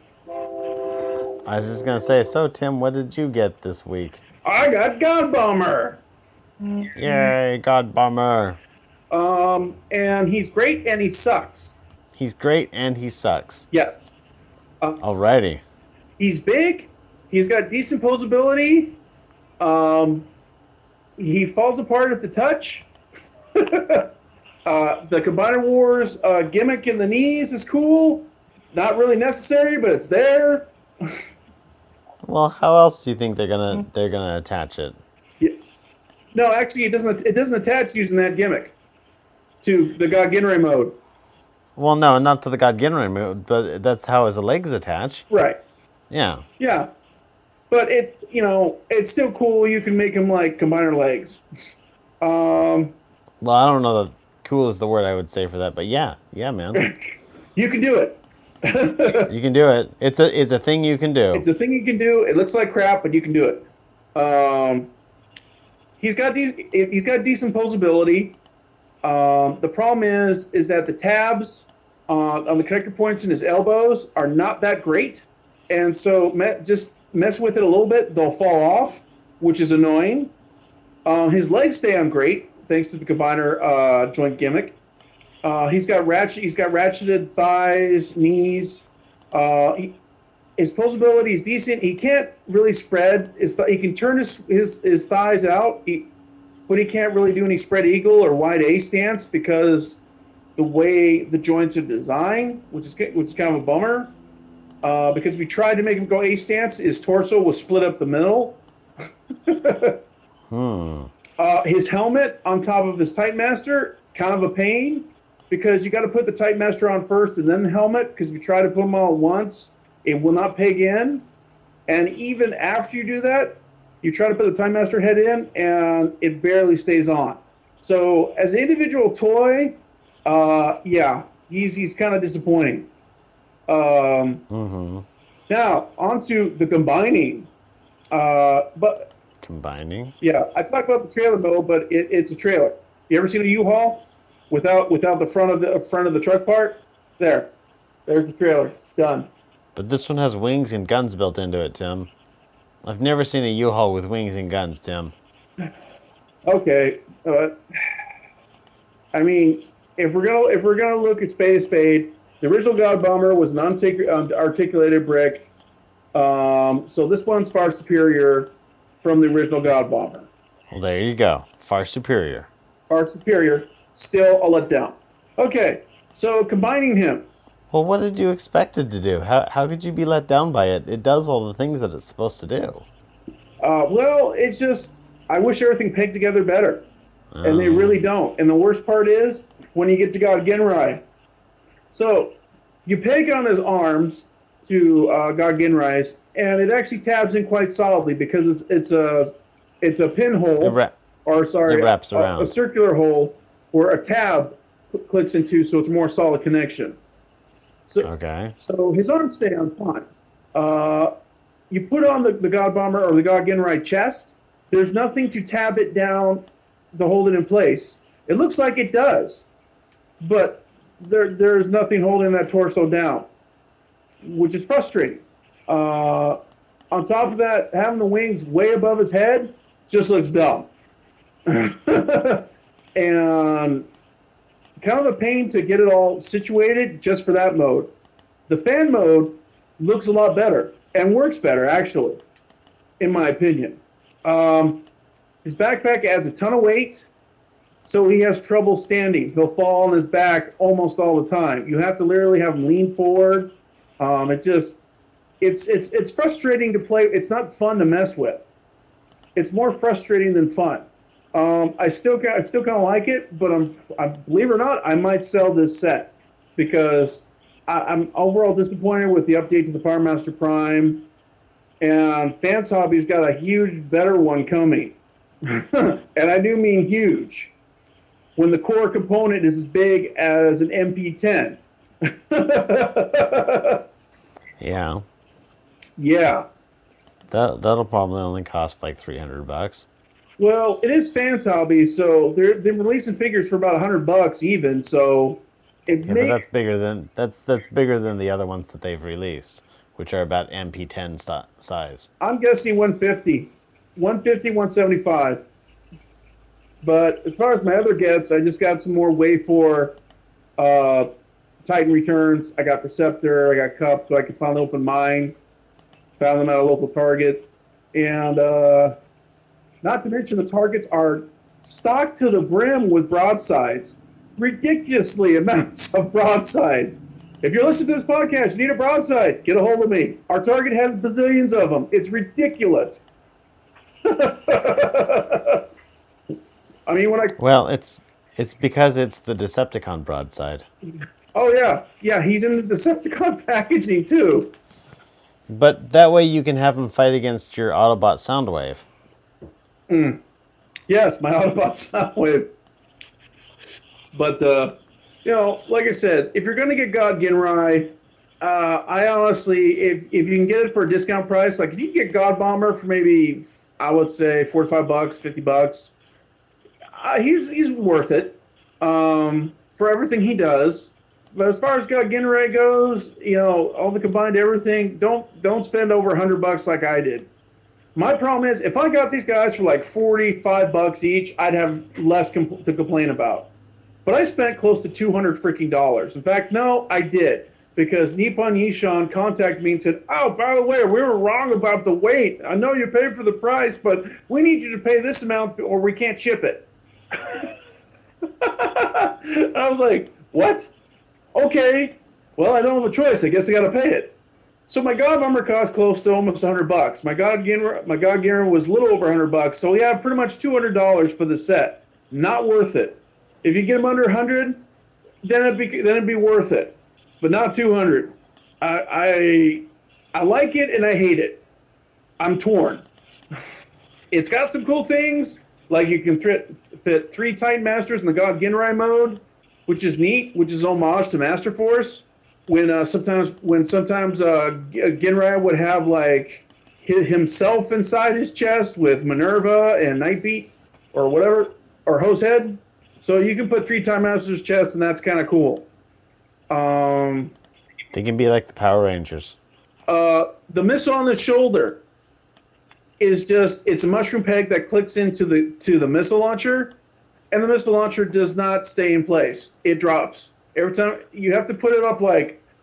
I was just gonna say. So Tim, what did you get this week? I got God Bomber. Yay, God Bomber. And he's great and he sucks. He's great and he sucks. Yes. Alrighty. He's big. He's got decent posability. He falls apart at the touch. The Combiner Wars gimmick in the knees is cool. Not really necessary, but it's there. Well, how else do you think they're gonna attach it? Yeah. No, actually, it doesn't attach using that gimmick to the God Ginrai mode. Well, no, not to the God Ginrai mode, but that's how his legs attach. Right. Yeah. Yeah. But it's still cool. You can make him like combiner legs. Well, I don't know that cool is the word I would say for that, but yeah, man. You can do it. You can do it. It's a thing you can do. It's a thing you can do. It looks like crap, but you can do it. He's got decent posability. The problem is that the tabs on the connector points in his elbows are not that great, and so just mess with it a little bit, they'll fall off, which is annoying. His legs stay on great thanks to the combiner joint gimmick. He's got ratcheted thighs, knees. His posability is decent. He can't really spread. He can turn his thighs out, but he can't really do any spread eagle or wide A stance because the way the joints are designed, which is kind of a bummer. Because we tried to make him go A stance, his torso was split up the middle. His helmet on top of his Tight Master, kind of a pain, because you got to put the Tight Master on first and then the helmet, because if you try to put them all at once, it will not peg in. And even after you do that, you try to put the Tight Master head in, and it barely stays on. So as an individual toy, he's kind of disappointing. Now, onto the combining. Combining? Yeah, I talked about the trailer mode, but it's a trailer. You ever seen a U-Haul without the front of the truck part? There's the trailer. Done. But this one has wings and guns built into it, Tim. I've never seen a U-Haul with wings and guns, Tim. Okay. I mean, if we're gonna look at spade a spade, the original God Bomber was an articulated brick. So this one's far superior from the original God Bomber. Well, there you go. Far superior. Far superior. Still a letdown. Okay, so combining him. Well, what did you expect it to do? How could you be let down by it? It does all the things that it's supposed to do. Well, it's just, I wish everything pegged together better. And they really don't. And the worst part is when you get to God Genrai. So you peg on his arms to God Genrai's, and it actually tabs in quite solidly because it's a pinhole, it wraps around. A circular hole where a tab clicks into, so it's a more solid connection. So, okay. So his arms stay on fine. You put on the God Bomber or the God Genrai chest. There's nothing to tab it down to hold it in place. It looks like it does, but there's nothing holding that torso down, which is frustrating. On top of that, having the wings way above his head just looks dumb. And kind of a pain to get it all situated just for that mode. The fan mode looks a lot better and works better, actually, in my opinion. His backpack adds a ton of weight, so he has trouble standing. He'll fall on his back almost all the time. You have to literally have him lean forward. It's frustrating to play. It's not fun to mess with. It's more frustrating than fun. I still kind of like it, but I believe it or not, I might sell this set because I'm overall disappointed with the update to the Power Master Prime, and Fans Hobby's got a huge, better one coming, and I do mean huge. When the core component is as big as an MP10. Yeah. Yeah. That'll probably only cost like $300. Well, it is Fans Hobby, so they're releasing figures for about $100 even. So, but that's bigger than the other ones that they've released, which are about MP10 size. I'm guessing 150, 175. But as far as my other gets, I just got some more Wave 4 Titan returns. I got Perceptor, I got Cup, so I could finally open mine. Found them at a local Target. And not to mention the Targets are stocked to the brim with broadsides. Ridiculously amounts of broadsides. If you're listening to this podcast, you need a broadside, get a hold of me. Our Target has bazillions of them. It's ridiculous. I mean, Well, it's because it's the Decepticon broadside. Oh yeah, he's in the Decepticon packaging too. But that way you can have him fight against your Autobot Soundwave. Yes, my Autobot Soundwave. But like I said, if you're going to get God Genrai, I honestly, if you can get it for a discount price, like if you can get God Bomber for maybe, I would say $45, $50. He's worth it for everything he does. But as far as God Genrai goes, all the combined everything, don't spend over $100 like I did. My problem is, if I got these guys for like $45 each, I'd have less to complain about. But I spent close to $200 freaking dollars. In fact, no, I did. Because Nippon Yishan contacted me and said, oh, by the way, we were wrong about the weight. I know you paid for the price, but we need you to pay this amount or we can't ship it. I was like, what? Okay. Well, I don't have a choice. I guess I got to pay it. So my God Bomber cost close to almost $100. My God Genrai was a little over $100. So yeah, pretty much $200 for the set. Not worth it. If you get them under 100, then it'd be worth it, but not 200. I like it and I hate it. I'm torn. It's got some cool things, like you can fit 3 Titan Masters in the God Genrai mode, which is neat, which is homage to Master Force. When sometimes Genrai would have like himself inside his chest with Minerva and Nightbeat or whatever, or Hosehead. So you can put 3 Time Masters chest, and that's kind of cool. They can be like the Power Rangers. The missile on the shoulder is it's a mushroom peg that clicks into the missile launcher, and the missile launcher does not stay in place. It drops. Every time you have to put it up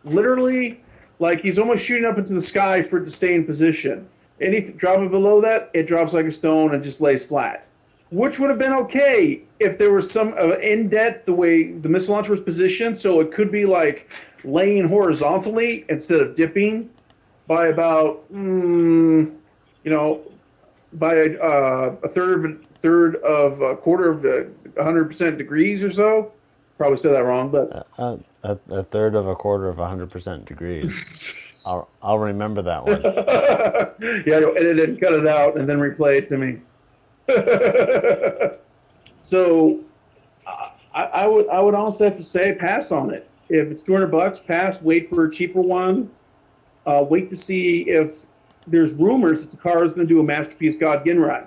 literally like he's almost shooting up into the sky for it to stay in position. Drop it below that, it drops like a stone and just lays flat. which would have been okay if there was some indent the way the missile launcher was positioned, so it could be like laying horizontally instead of dipping by about by a third of a quarter of 100% degrees or so. Probably said that wrong, but a third of a quarter of 100% degrees. I'll remember that one. Yeah, I'll edit it and cut it out and then replay it to me. So I would honestly have to say pass on it. If it's $200, pass. Wait for a cheaper one. Wait to see if there's rumors that the car is going to do a Masterpiece God Gin run,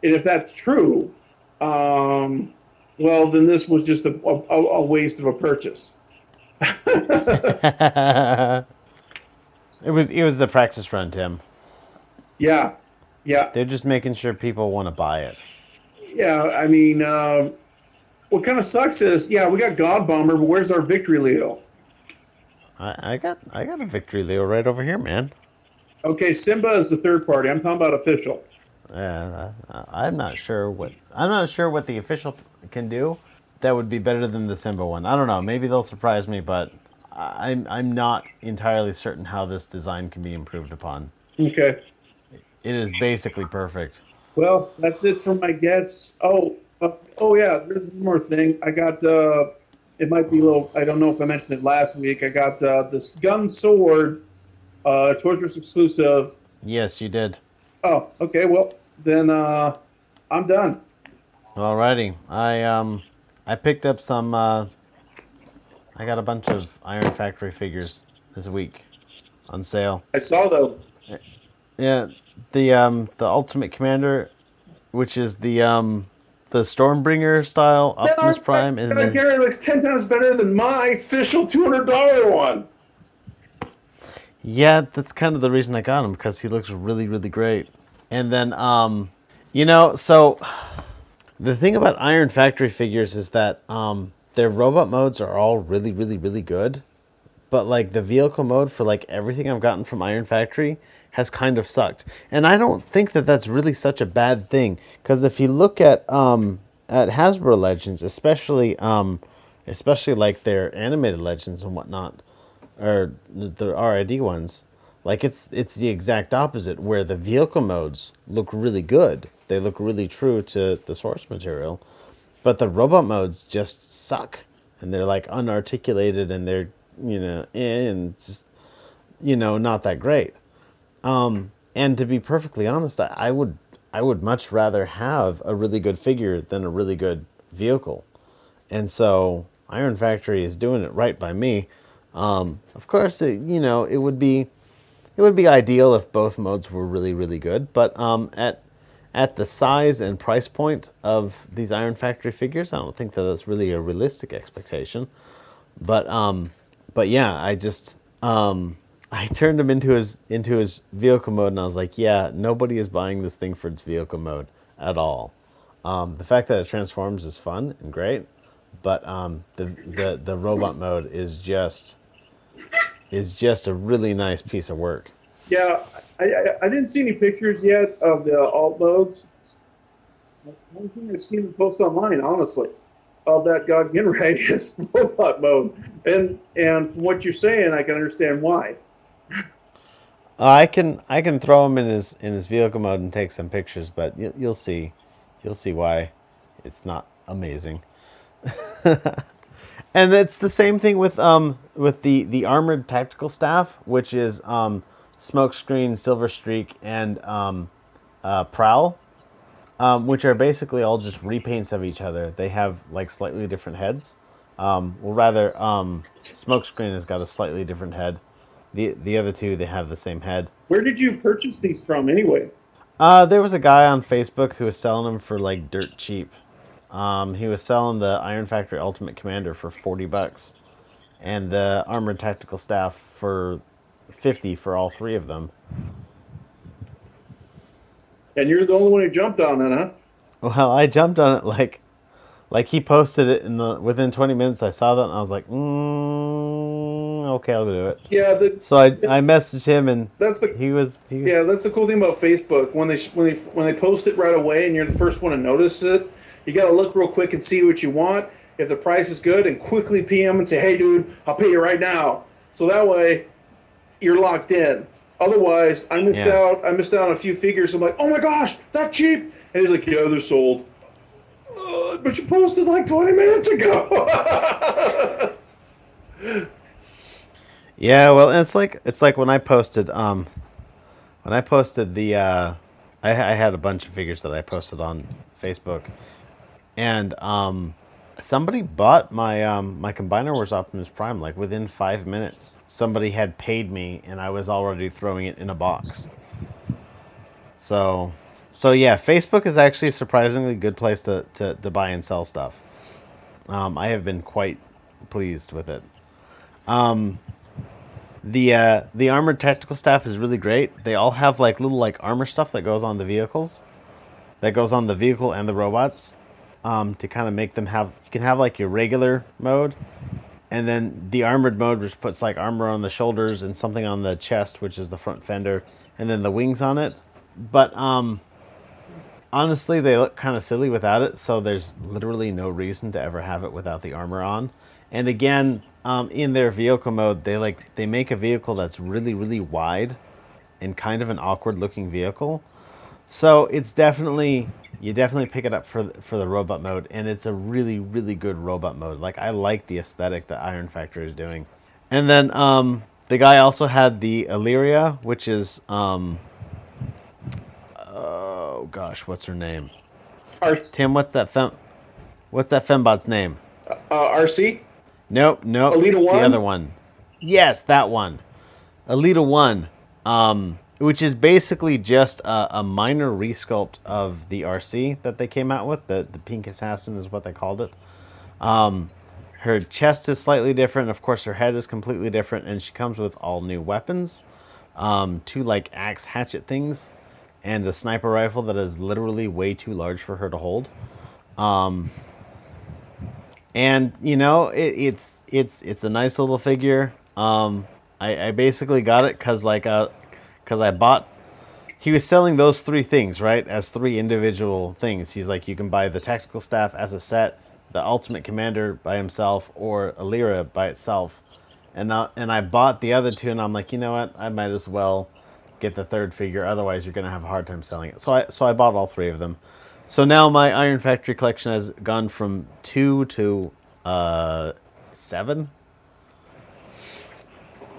and if that's true, well, then this was just a waste of a purchase. It was the practice run, Tim. Yeah. They're just making sure people want to buy it. Yeah, I mean, what kind of sucks is, yeah, we got God Bomber, but where's our Victory Leo? I got a Victory Leo right over here, man. Okay, Simba is the third party. I'm talking about official. I'm not sure what the official can do that would be better than the Simba one. I don't know. Maybe they'll surprise me, but I'm not entirely certain how this design can be improved upon. Okay. It is basically perfect. Well, that's it for my gets. Oh yeah, there's one more thing. I got it might be a little. I don't know if I mentioned it last week. I got this gun sword, Toys R Us exclusive. Yes, you did. Oh, okay. Well, then I'm done. Alrighty. I picked up some. I got a bunch of Iron Factory figures this week on sale. I saw those. Yeah, the Ultimate Commander, which is the Stormbringer style Optimus Prime, and then Gary looks 10 times better than my official $200 one. Yeah, that's kind of the reason I got him, because he looks really, really great. And then so the thing about Iron Factory figures is that their robot modes are all really, really, really good, but like the vehicle mode for like everything I've gotten from Iron Factory has kind of sucked. And I don't think that that's really such a bad thing, because if you look at Hasbro Legends, especially like their animated Legends and whatnot, or the RID ones, like it's the exact opposite, where the vehicle modes look really good. They look really true to the source material, but the robot modes just suck, and they're like unarticulated, and they're and just not that great. And to be perfectly honest, I would much rather have a really good figure than a really good vehicle. And so Iron Factory is doing it right by me. Of course, it would be ideal if both modes were really, really good, but at the size and price point of these Iron Factory figures, I don't think that that's really a realistic expectation. But yeah, I turned him into his vehicle mode, and I was like, yeah, nobody is buying this thing for its vehicle mode at all. The fact that it transforms is fun and great, but the robot mode is just a really nice piece of work. Yeah, I didn't see any pictures yet of the alt modes. The only thing I've seen them post online, honestly, of that God Ginray is robot mode, and from what you're saying, I can understand why. I can throw him in his vehicle mode and take some pictures, but you'll see why it's not amazing. And it's the same thing with the armored tactical staff, which is Smokescreen, Silver Streak, and Prowl, which are basically all just repaints of each other. They have like slightly different heads. Smokescreen has got a slightly different head. The other two, they have the same head. Where did you purchase these from anyway? There was a guy on Facebook who was selling them for like dirt cheap. He was selling the Iron Factory Ultimate Commander for $40, and the Armored Tactical Staff for $50 for all three of them. And you're the only one who jumped on it, huh? Well, I jumped on it like he posted it within 20 minutes. I saw that and I was like, okay, I'll do it. Yeah, So I messaged him, and that's the yeah, that's the cool thing about Facebook. When they post it right away, and you're the first one to notice it, you got to look real quick and see what you want. If the price is good, and quickly PM and say, "Hey, dude, I'll pay you right now." So that way, you're locked in. Otherwise, I missed out. I missed out on a few figures. I'm like, "Oh my gosh, that cheap!" And he's like, "Yeah, they're sold." But you posted like 20 minutes ago. Yeah, well, it's like when I posted the I had a bunch of figures that I posted on Facebook, and somebody bought my my Combiner Wars Optimus Prime like within 5 minutes. Somebody had paid me, and I was already throwing it in a box. So yeah, Facebook is actually a surprisingly good place to buy and sell stuff. I have been quite pleased with it. The armored tactical staff is really great. They all have like little like armor stuff that goes on the vehicles, that goes on the vehicle and the robots, to kind of make them have. You can have like your regular mode, and then the armored mode, which puts like armor on the shoulders and something on the chest, which is the front fender, and then the wings on it. But honestly, they look kind of silly without it, so there's literally no reason to ever have it without the armor on. And again, in their vehicle mode, they make a vehicle that's really, really wide and kind of an awkward looking vehicle. So it's you definitely pick it up for the robot mode, and it's a really, really good robot mode. Like, I like the aesthetic that Iron Factory is doing. And then the guy also had the Illyria, which is oh gosh, what's her name? Tim, what's that fembot's name? RC? Nope. Alita 1? The other one. Yes, that one. Alita 1. Which is basically just a minor resculpt of the RC that they came out with. The Pink Assassin is what they called it. Her chest is slightly different. Of course, her head is completely different, and she comes with all new weapons. 2 like axe hatchet things, and a sniper rifle that is literally way too large for her to hold. And you know, it's a nice little figure. I basically got it because I bought. He was selling those 3 things, right, as 3 individual things. He's like, you can buy the tactical staff as a set, the Ultimate Commander by himself, or Illyria by itself. And I bought the other 2, and I'm like, you know what, I might as well get the 3rd figure. Otherwise, you're gonna have a hard time selling it. So I bought all 3 of them. So now my Iron Factory collection has gone from 2 to 7,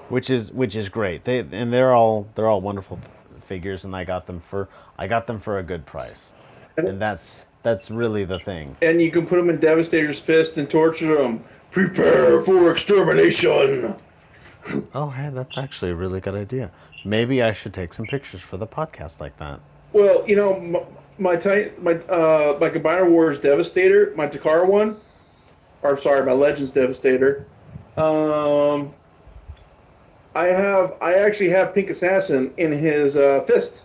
which is great. They're all wonderful figures, and I got them for a good price, and that's really the thing. And you can put them in Devastator's fist and torture them. Prepare for extermination. Oh, hey, that's actually a really good idea. Maybe I should take some pictures for the podcast like that. Well, you know, my Combiner Wars Devastator, my Takara one, or sorry, my Legends Devastator. I actually have Pink Assassin in his fist.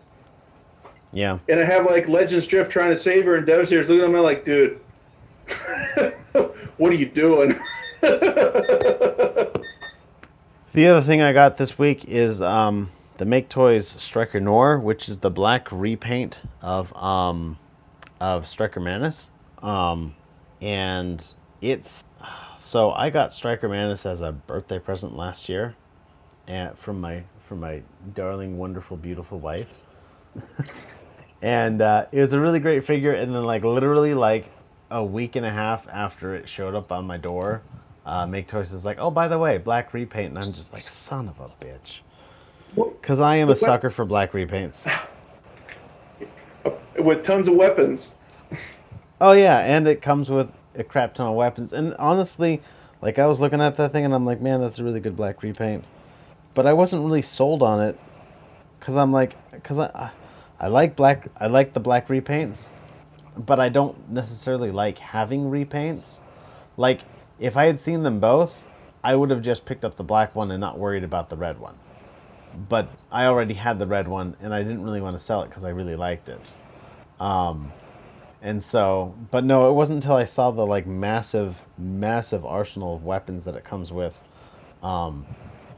Yeah. And I have like Legends Drift trying to save her, and Devastator's looking at me like, dude, what are you doing? The other thing I got this week is the Make Toys Striker Noir, which is the black repaint of Striker Manus, and it's so I got Striker Manus as a birthday present last year, and from my darling, wonderful, beautiful wife, and it was a really great figure. And then like literally like a week and a half after it showed up on my door, Make Toys is like, oh, by the way, black repaint, and I'm just like, son of a bitch. Because I am a sucker for black repaints. With tons of weapons. Oh, yeah, and it comes with a crap ton of weapons. And honestly, like, I was looking at that thing, and I'm like, man, that's a really good black repaint. But I wasn't really sold on it. Because I'm like, I like the black repaints. But I don't necessarily like having repaints. Like, if I had seen them both, I would have just picked up the black one and not worried about the red one. But I already had the red one, and I didn't really want to sell it because I really liked it. And so, but no, it wasn't until I saw the like massive arsenal of weapons that it comes with,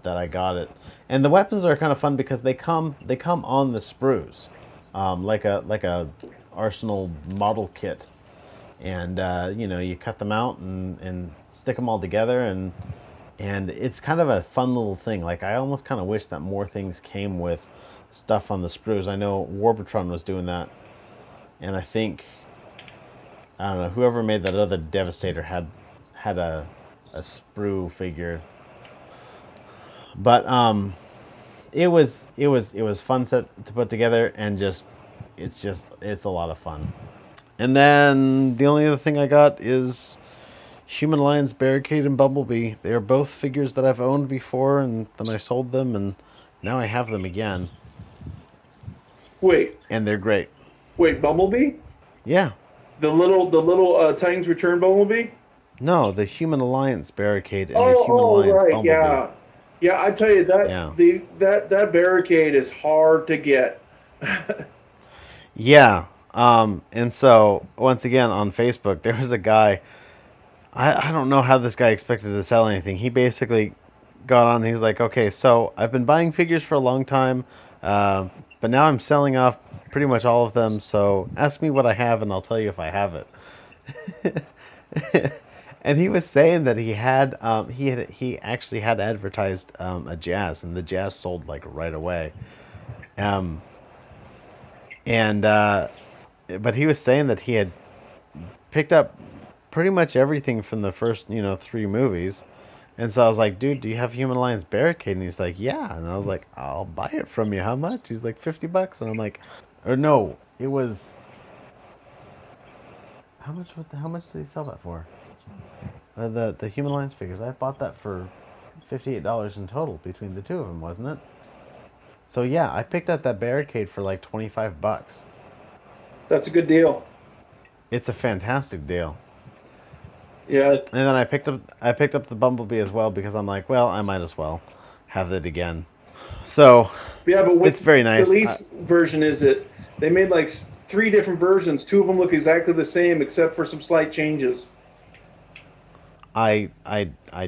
that I got it. And the weapons are kind of fun because they come on the sprues, like a Arsenal model kit. And you cut them out and stick them all together, and it's kind of a fun little thing. Like, I almost kind of wish that more things came with stuff on the sprues. I know Warbotron was doing that, and I think, I don't know, whoever made that other Devastator had a sprue figure. But it was fun set to put together, and it's a lot of fun. And then the only other thing I got is Human Alliance Barricade and Bumblebee. They are both figures that I've owned before, and then I sold them, and now I have them again. Wait. And they're great. Wait, Bumblebee? Yeah. The little Titans Return Bumblebee? No, the Human Alliance Barricade and the Human Alliance right, Bumblebee. Yeah. Yeah, I tell you that barricade is hard to get. Yeah. And so once again on Facebook, there was a guy. I don't know how this guy expected to sell anything. He basically got on. He's like, okay, so I've been buying figures for a long time, but now I'm selling off pretty much all of them. So ask me what I have, and I'll tell you if I have it. And he was saying that he actually had advertised a Jazz, and the Jazz sold like right away. But he was saying that he had picked up pretty much everything from the first 3 movies. And so I was like, dude, do you have Human Alliance Barricade? And he's like, yeah. And I was like, I'll buy it from you. How much? He's like, $50. And I'm like, or no, it was. How much did he sell that for? The Human Alliance figures. I bought that for $58 in total between the two of them, wasn't it? So yeah, I picked up that Barricade for like $25. That's a good deal. It's a fantastic deal. Yeah. And then I picked up the Bumblebee as well because I'm like, well, I might as well have it again. So yeah, but it's very nice. Release version is it? They made like 3 different versions. 2 of them look exactly the same except for some slight changes. I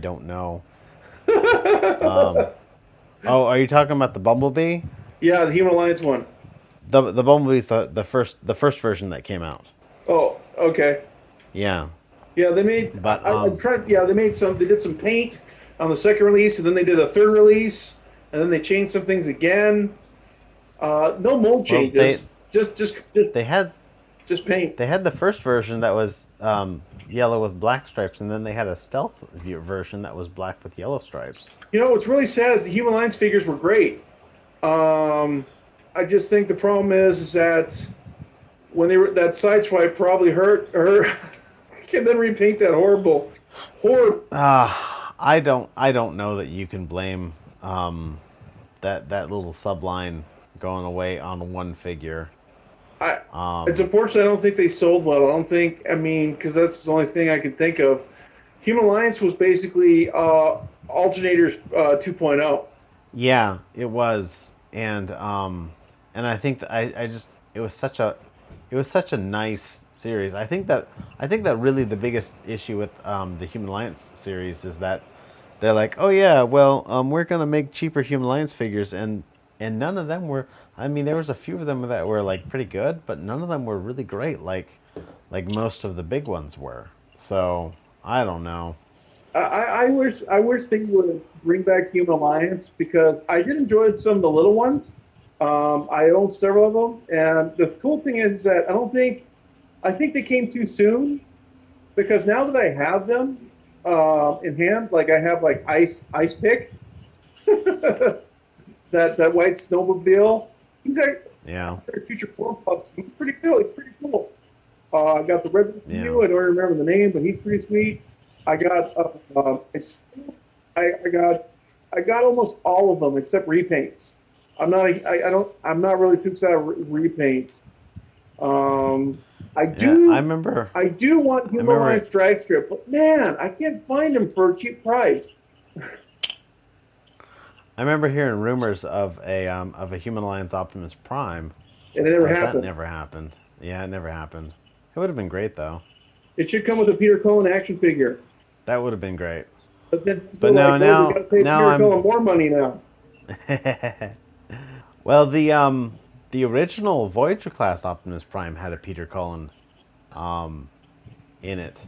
don't know. Oh, are you talking about the Bumblebee? Yeah, the Human Alliance one. The Bumblebee's the first version that came out. Oh, okay. Yeah. Yeah, they made. But I tried. Yeah, they made some. They did some paint on the second release, and then they did a third release, and then they changed some things again. No mold changes. Just they had just paint. They had the first version that was yellow with black stripes, and then they had a stealth version that was black with yellow stripes. You know what's really sad is the Human Alliance figures were great. I just think the problem is that when they were that sideswipe probably hurt her. Can then repaint that horrible. I don't know that you can blame that little subline going away on one figure. It's unfortunate. I don't think they sold well. I don't think. I mean, because that's the only thing I can think of. Human Alliance was basically Alternators 2.0. Yeah, it was, and I think that it was such a nice series. I think that really the biggest issue with the Human Alliance series is that they're like, oh yeah, well, we're gonna make cheaper Human Alliance figures, and none of them were. I mean, there was a few of them that were like pretty good, but none of them were really great, like most of the big ones were. So I don't know. I wish they would bring back Human Alliance because I did enjoy some of the little ones. I own several of them, and the cool thing is that I think they came too soon, because now that I have them in hand, like I have like Ice Pick, that white snowmobile. He's a future form pups. He's pretty cool. He's pretty cool. I got the red view. I don't remember the name, but he's pretty sweet. I got I got almost all of them except repaints. I'm not really too excited repaints. I do want Human Alliance drag strip, but man, I can't find them for a cheap price. I remember hearing rumors of a Human Alliance Optimus Prime. And it never happened. That never happened. Yeah, it never happened. It would have been great though. It should come with a Peter Cullen action figure. That would have been great. But then But no, we got to pay now Peter Cullen more money now. Well, the original Voyager class Optimus Prime had a Peter Cullen in it.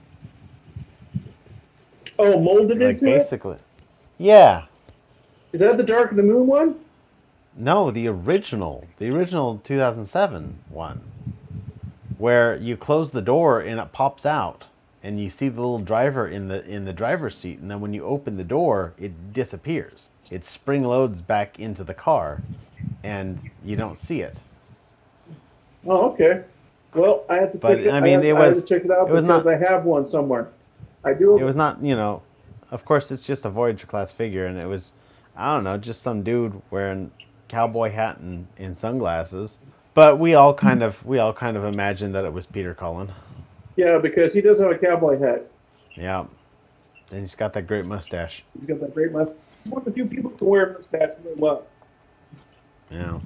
Oh, molded Like into basically. Yeah. it? Is that the Dark of the Moon one? No, the original 2007 one, where you close the door and it pops out, and you see the little driver in the driver's seat, and then when you open the door, it disappears. It spring loads back into the car, and you don't see it. Oh, okay. Well, I have to But check it. I mean, I have to check it out it was because not I have one somewhere. I it do. was not, of course it's just a Voyager class figure, and it was, I don't know, just some dude wearing cowboy hat and sunglasses. But we all kind of imagined that it was Peter Cullen. Yeah, because he does have a cowboy hat. Yeah. And he's got that great mustache. He's got that great mustache. He's one of the few people who can wear a mustache really well. Yeah.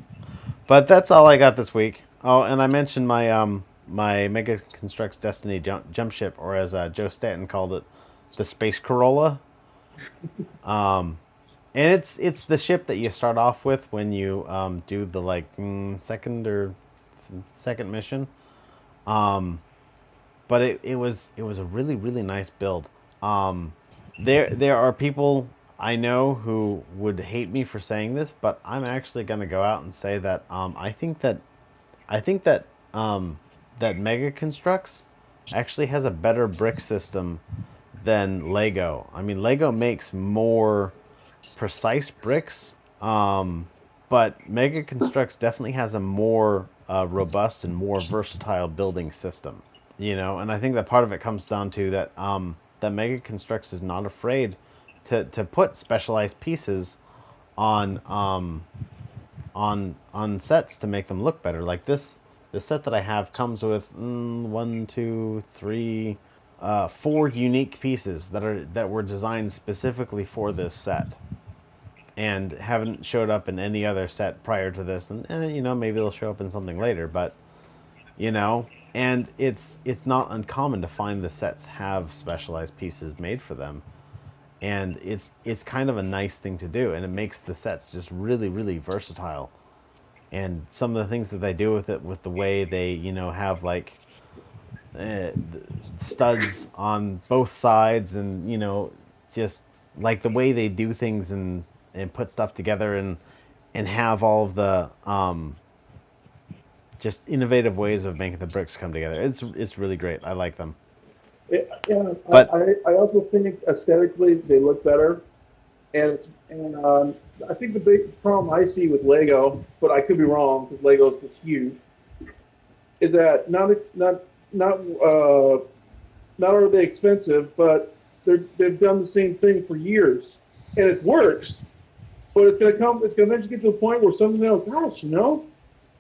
But that's all I got this week. Oh, and I mentioned my Mega Constructs Destiny jump ship, or as Joe Stanton called it, the Space Corolla. Um, and it's the ship that you start off with when you do the second mission. Um, but it was a really nice build. Um, there are people I know who would hate me for saying this, but I'm actually going to go out and say that I think that that Mega Constructs actually has a better brick system than Lego. I mean, Lego makes more precise bricks, but Mega Constructs definitely has a more robust and more versatile building system. And I think that part of it comes down to that Mega Constructs is not afraid to put specialized pieces on on sets to make them look better. Like the set that I have comes with one, two, three, four unique pieces that were designed specifically for this set, and haven't showed up in any other set prior to this. And maybe they'll show up in something later, but and it's not uncommon to find the sets have specialized pieces made for them, and it's kind of a nice thing to do, and it makes the sets just really versatile. And some of the things that they do with it, with the way they have like uh, studs on both sides, and just like the way they do things, and put stuff together, and have all of the just innovative ways of making the bricks come together. It's really great. I like them. Yeah, But I also think aesthetically they look better, and I think the big problem I see with Lego, but I could be wrong because Lego is just huge, is that not are they expensive, but they've done the same thing for years, and it works. But it's gonna eventually get to a point where someone's going, gosh,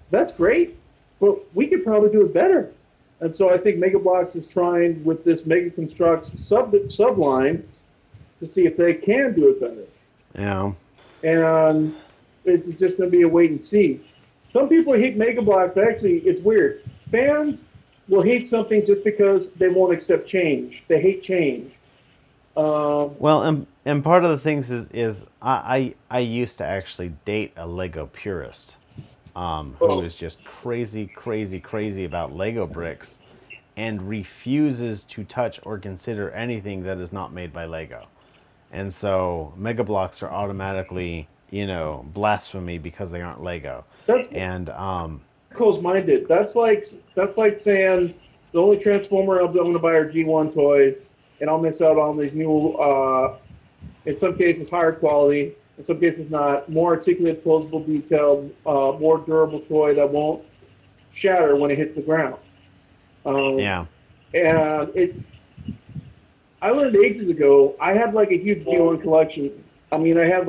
that's great, but we could probably do it better. And so I think Mega Bloks is trying with this Mega Constructs subline to see if they can do it better. yeah, And it's just going to be a wait and see. Some people hate Mega Bloks. Actually, it's weird. Fans will hate something just because they won't accept change. They hate change. well, and part of the things is I used to actually date a Lego purist, who is just crazy about Lego bricks, and refuses to touch or consider anything that is not made by Lego. And so Mega Bloks are automatically, blasphemy because they aren't Lego. That's And close-minded. That's like saying the only Transformer I'm going to buy are G1 toys, and I'll miss out on these new, in some cases higher quality, in some cases not, more articulate, closable, detailed, more durable toy that won't shatter when it hits the ground. yeah, And I learned ages ago. I had like a huge G1 collection. I mean, I had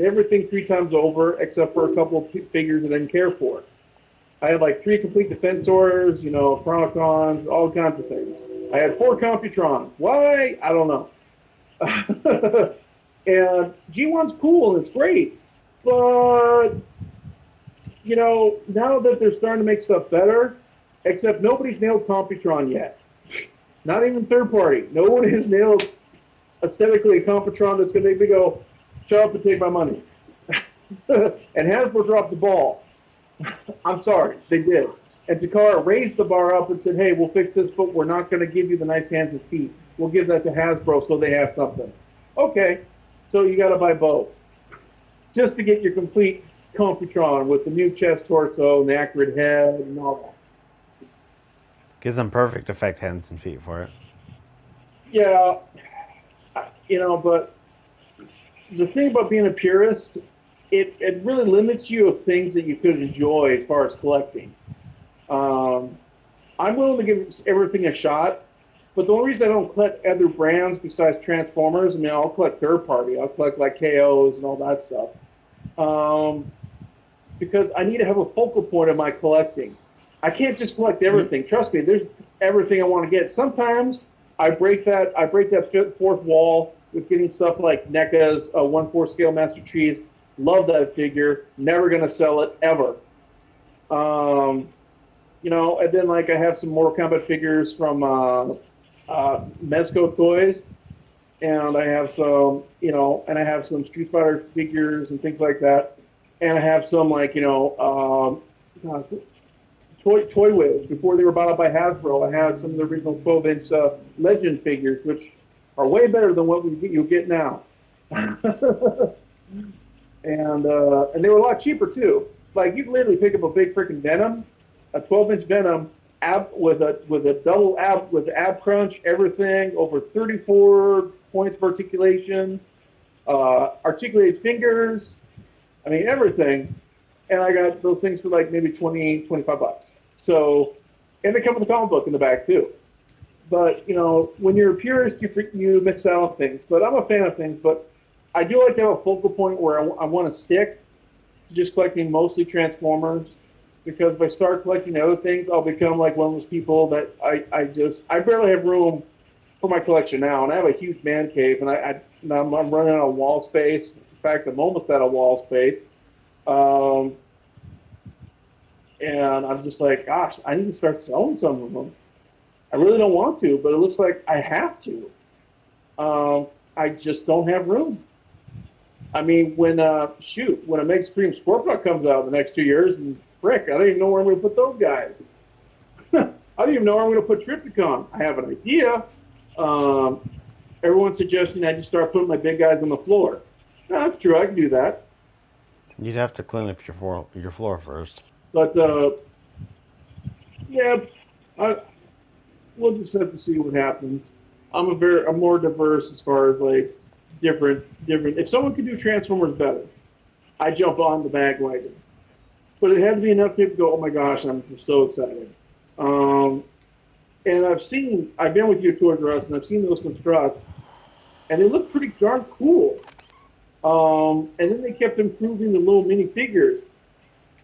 everything 3 times over except for a couple of figures I didn't care for. I had like 3 complete Defensors, Chronicons, all kinds of things. I had 4 Computrons. Why? I don't know. And G1's cool and it's great, but now that they're starting to make stuff better, except nobody's nailed Computron yet. Not even third party. No one has nailed aesthetically a Computron that's going to make me go, shut up and take my money. And Hasbro dropped the ball. I'm sorry, they did. And Takara raised the bar up and said, hey, we'll fix this, but we're not going to give you the nice hands and feet. We'll give that to Hasbro so they have something. Okay, so you got to buy both. Just to get your complete Computron with the new chest torso and the accurate head and all that. Gives them perfect effect hands and feet for it. Yeah, but the thing about being a purist, it really limits you of things that you could enjoy as far as collecting. I'm willing to give everything a shot, but the only reason I don't collect other brands besides Transformers, I'll collect third party. I'll collect like KOs and all that stuff. Because I need to have a focal point of my collecting. I can't just collect everything. Trust me, there's everything I want to get. Sometimes I break that fourth wall with getting stuff like NECA's 1/4 scale Master Chief. Love that figure. Never gonna sell it ever. And then like I have some Mortal Kombat figures from Mezco Toys, and I have some, and I have some Street Fighter figures and things like that, and I have some like Toy Wiz before they were bought up by Hasbro. I had some of the original 12-inch Legend figures, which are way better than what you'll get now. And they were a lot cheaper too. Like you can literally pick up a big freaking Venom, a 12-inch Venom with a double ab with ab crunch, everything over 34 points of articulation, articulated fingers. I mean everything. And I got those things for like maybe $20, $25. So, and they come with a comic book in the back too. But when you're a purist, you mix out on things. But I'm a fan of things. But I do like to have a focal point where I want to stick to just collecting mostly Transformers. Because if I start collecting other things, I'll become like one of those people that I barely have room for my collection now. And I have a huge man cave, and I'm running out of wall space. In fact, I'm almost out of wall space. And I'm just like, gosh, I need to start selling some of them. I really don't want to, but it looks like I have to. I just don't have room. I mean, when a Mega Supreme Scorpion comes out in the next 2 years, and frick, I don't even know where I'm going to put those guys. I don't even know where I'm going to put Trypticon. I have an idea. Everyone's suggesting I just start putting my big guys on the floor. No, that's true. I can do that. You'd have to clean up your floor first. But we'll just have to see what happens. I'm more diverse as far as like different. If someone could do Transformers better, I jump on the bandwagon. But it had to be enough people to go, oh my gosh, I'm just so excited. And I've been with you at Toys R Us, and I've seen those constructs, and they look pretty darn cool. And then they kept improving the little mini figures.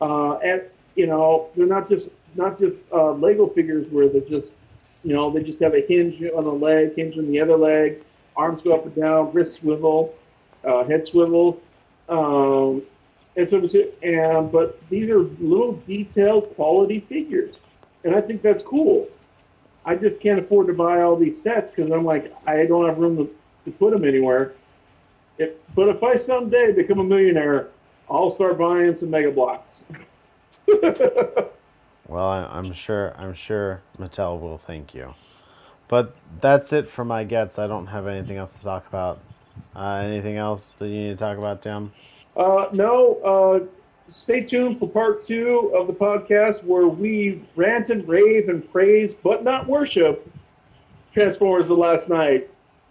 They're not just Lego figures where they just have a hinge on the leg, hinge on the other leg, arms go up and down, wrist swivel, head swivel. But these are little detailed quality figures, and I think that's cool. I just can't afford to buy all these sets because I'm like, I don't have room to put them anywhere. But if I someday become a millionaire, I'll start buying some Mega Blocks. Well, I'm sure Mattel will thank you. But that's it for my gets. I don't have anything else to talk about. Anything else that you need to talk about, Tim? No. Stay tuned for part 2 of the podcast where we rant and rave and praise, but not worship, Transformers: The Last Night.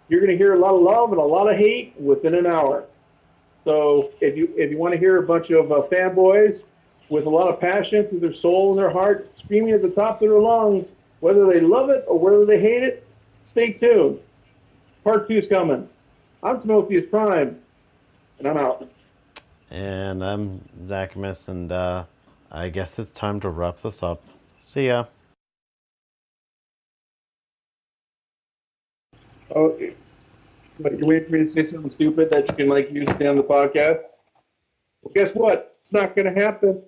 You're going to hear a lot of love and a lot of hate within an hour. So if you want to hear a bunch of fanboys with a lot of passion through their soul and their heart, screaming at the top of their lungs, whether they love it or whether they hate it, stay tuned. Part 2 is coming. I'm Timotheus Prime, and I'm out. And I'm Zachamus, and I guess it's time to wrap this up. See ya. Oh, but you're waiting for me to say something stupid that you can use to end the podcast? Well, guess what? It's not going to happen.